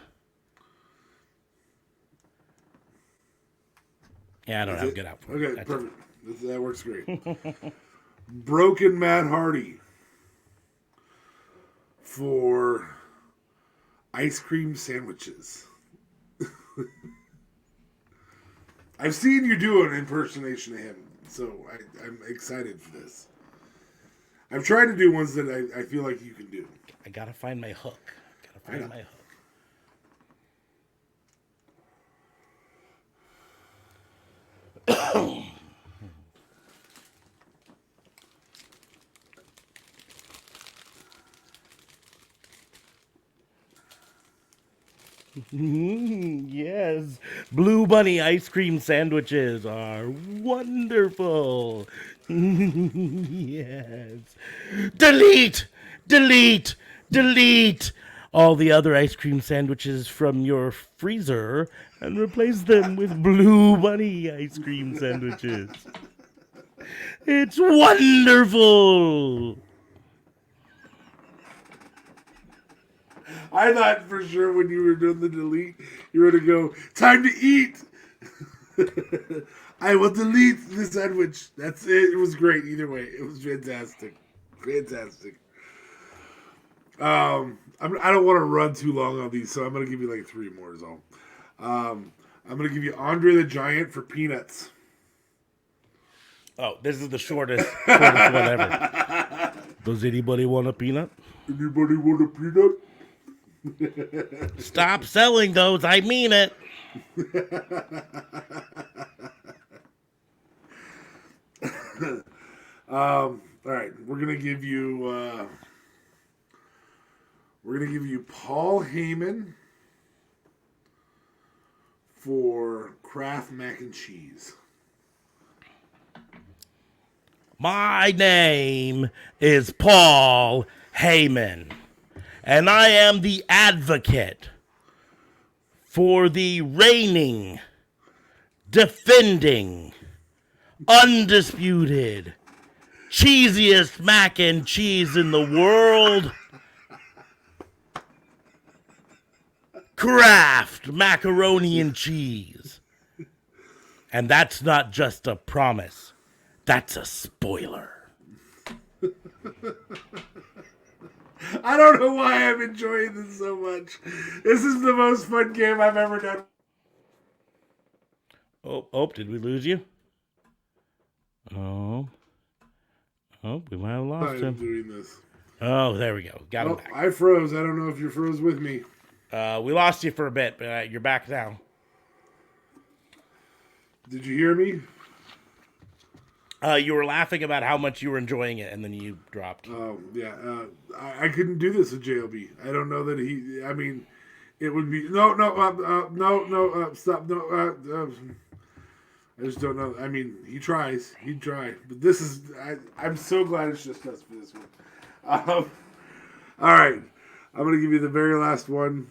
Yeah, I don't have a good out for it. Okay, perfect. That works great. Broken Matt Hardy for ice cream sandwiches. I've seen you do an impersonation of him, so I'm excited for this. I've tried to do ones that I feel like you can do. I gotta find my hook. My hook. Yes, Blue Bunny ice cream sandwiches are wonderful. Yes. Delete all the other ice cream sandwiches from your freezer and replace them with Blue Bunny ice cream sandwiches. It's wonderful. I thought for sure when you were doing the delete, you were to go, time to eat. I will delete the sandwich. That's it. It was great either way. It was fantastic. I don't want to run too long on these, so I'm going to give you like 3 more is all. I'm going to give you Andre the Giant for peanuts. Oh, this is the shortest one ever. Does anybody want a peanut? Anybody want a peanut? Stop selling those. I mean it. All right, we're gonna give you Paul Heyman for Kraft mac and cheese. My name is Paul Heyman, and I am the advocate for the reigning, defending, undisputed, cheesiest mac and cheese in the world, Kraft macaroni and cheese. And that's not just a promise. That's a spoiler. I don't know why I'm enjoying this so much. This is the most fun game I've ever done. Oh, did we lose you? Oh, we might have lost I'm him. doing this. Oh, there we go. Got him back. I froze. I don't know if you froze with me. We lost you for a bit, but you're back now. Did you hear me? You were laughing about how much you were enjoying it, and then you dropped. Oh, yeah. I couldn't do this with JLB. I don't know that he... I mean, it would be... No, stop. No, I just don't know. I mean, he tries. He'd try. But this is... I'm so glad it's just us for this one. All right. I'm going to give you the very last one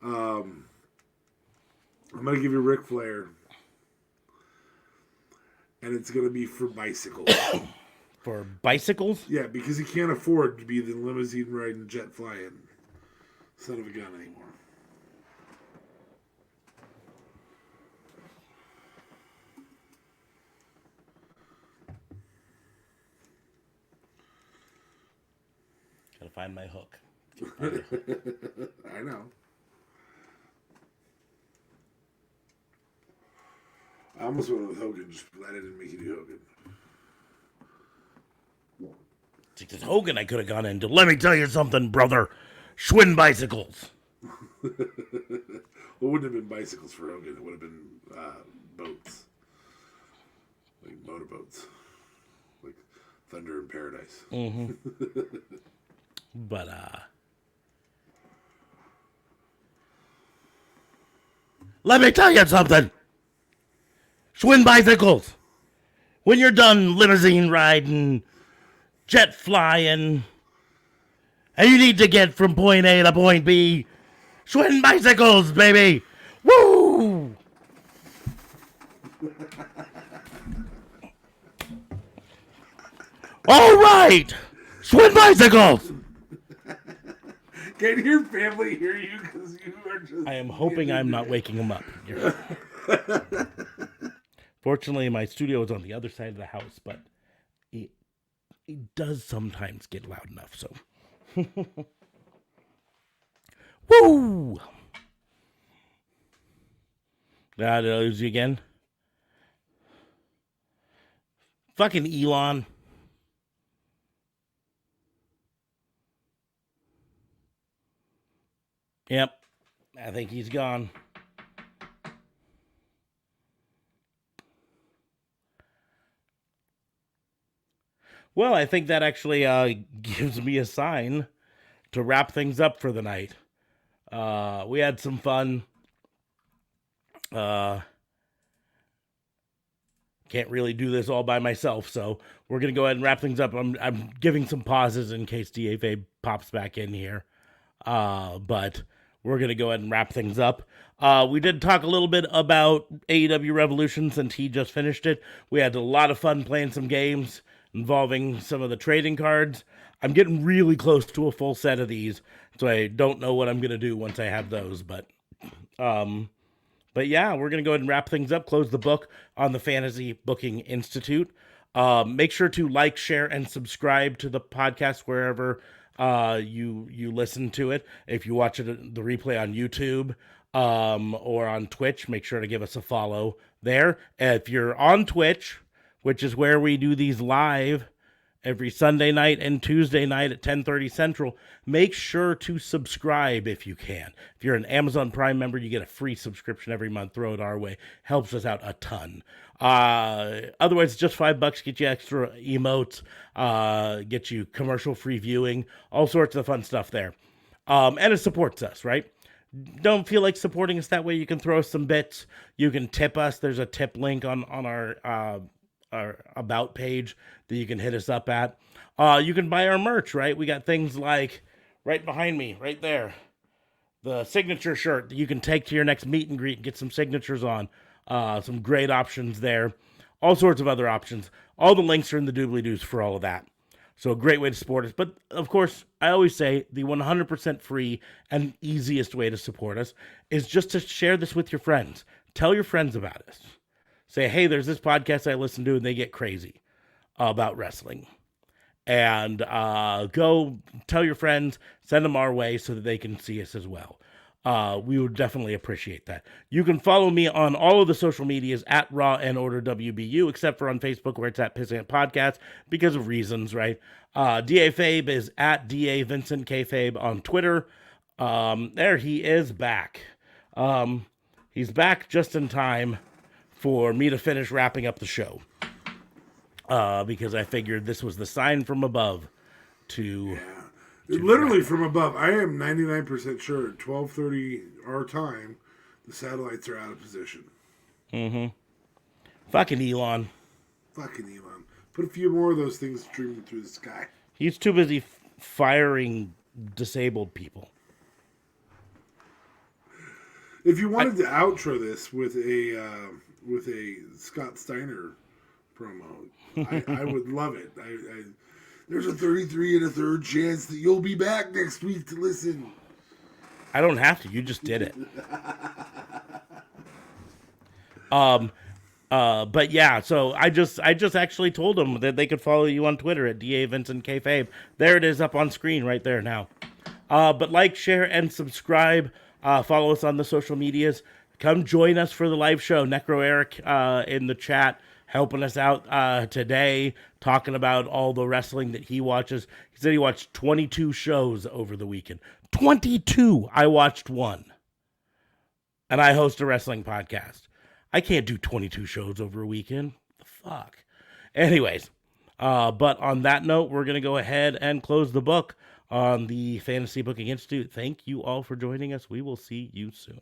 I'm gonna give you Ric Flair, and it's gonna be for bicycles. For bicycles? Yeah, because he can't afford to be the limousine riding, jet flying son of a gun anymore. Gotta find my hook. I know. I almost went with Hogan, just glad I didn't make you do Hogan. If it's Hogan, I could have gone into. Let me tell you something, brother. Schwinn bicycles. Well, it wouldn't have been bicycles for Hogan. It would have been boats. Like motorboats. Like Thunder in Paradise. Mm-hmm. But, let me tell you something. Schwinn bicycles. When you're done limousine riding, jet flying, and you need to get from point A to point B, Schwinn bicycles, baby. Woo! All right. Schwinn bicycles. Can your family hear you? Because you are just. I am hoping I'm not waking them up. Fortunately, my studio is on the other side of the house, but it does sometimes get loud enough, so. Woo! Did I lose you again? Fucking Elon. Yep. I think he's gone. Well, I think that actually gives me a sign to wrap things up for the night. We had some fun. Can't really do this all by myself, so we're gonna go ahead and wrap things up. I'm giving some pauses in case DFA pops back in here, but we're gonna go ahead and wrap things up. We did talk a little bit about AEW Revolution since he just finished it. We had a lot of fun playing some games involving some of the trading cards. I'm getting really close to a full set of these, so I don't know what I'm gonna do once I have those, But yeah, we're going to go ahead and wrap things up, close the book on the Fantasy Booking Institute. Make sure to like, share, and subscribe to the podcast wherever you listen to it. If you watch it, the replay on YouTube or on Twitch, make sure to give us a follow there. If you're on Twitch, which is where we do these live every Sunday night and Tuesday night at 10:30 Central, make sure to subscribe if you can. If you're an Amazon Prime member, you get a free subscription every month. Throw it our way. Helps us out a ton. Otherwise, just $5 get you extra emotes, get you commercial-free viewing, all sorts of fun stuff there. And it supports us, right? Don't feel like supporting us that way, you can throw us some bits. You can tip us. There's a tip link on our about page that you can hit us up at. You can buy our merch, right? We got things like right behind me, right there, the signature shirt that you can take to your next meet and greet and get some signatures on. Some great options there. All sorts of other options. All the links are in the doobly-doos for all of that. So a great way to support us. But, of course, I always say the 100% free and easiest way to support us is just to share this with your friends. Tell your friends about us. Say, hey, there's this podcast I listen to, and they get crazy about wrestling. And go tell your friends, send them our way so that they can see us as well. We would definitely appreciate that. You can follow me on all of the social medias at Raw and Order WBU, except for on Facebook where it's at Pissant Podcast because of reasons, right? DA Fabe is at DA Vincent K Fabe on Twitter. There he is back. He's back just in time for me to finish wrapping up the show. Because I figured this was the sign from above to... Yeah. Literally from above. I am 99% sure at 12:30 our time, the satellites are out of position. Mm-hmm. Fucking Elon. Fucking Elon. Put a few more of those things streaming through the sky. He's too busy firing disabled people. If you wanted to outro this with a Scott Steiner promo, I would love it. There's a 33 and a third chance that you'll be back next week to listen. I don't have to. You just did it. But yeah, so I just actually told them that they could follow you on Twitter at DA Vincent Kayfabe. There it is up on screen right there now. But like, share, and subscribe. Follow us on the social medias. Come join us for the live show. Necro Eric in the chat helping us out today, talking about all the wrestling that he watches. He said he watched 22 shows over the weekend. 22! I watched one. And I host a wrestling podcast. I can't do 22 shows over a weekend. What the fuck? Anyways, but on that note, we're going to go ahead and close the book on the Fantasy Booking Institute. Thank you all for joining us. We will see you soon.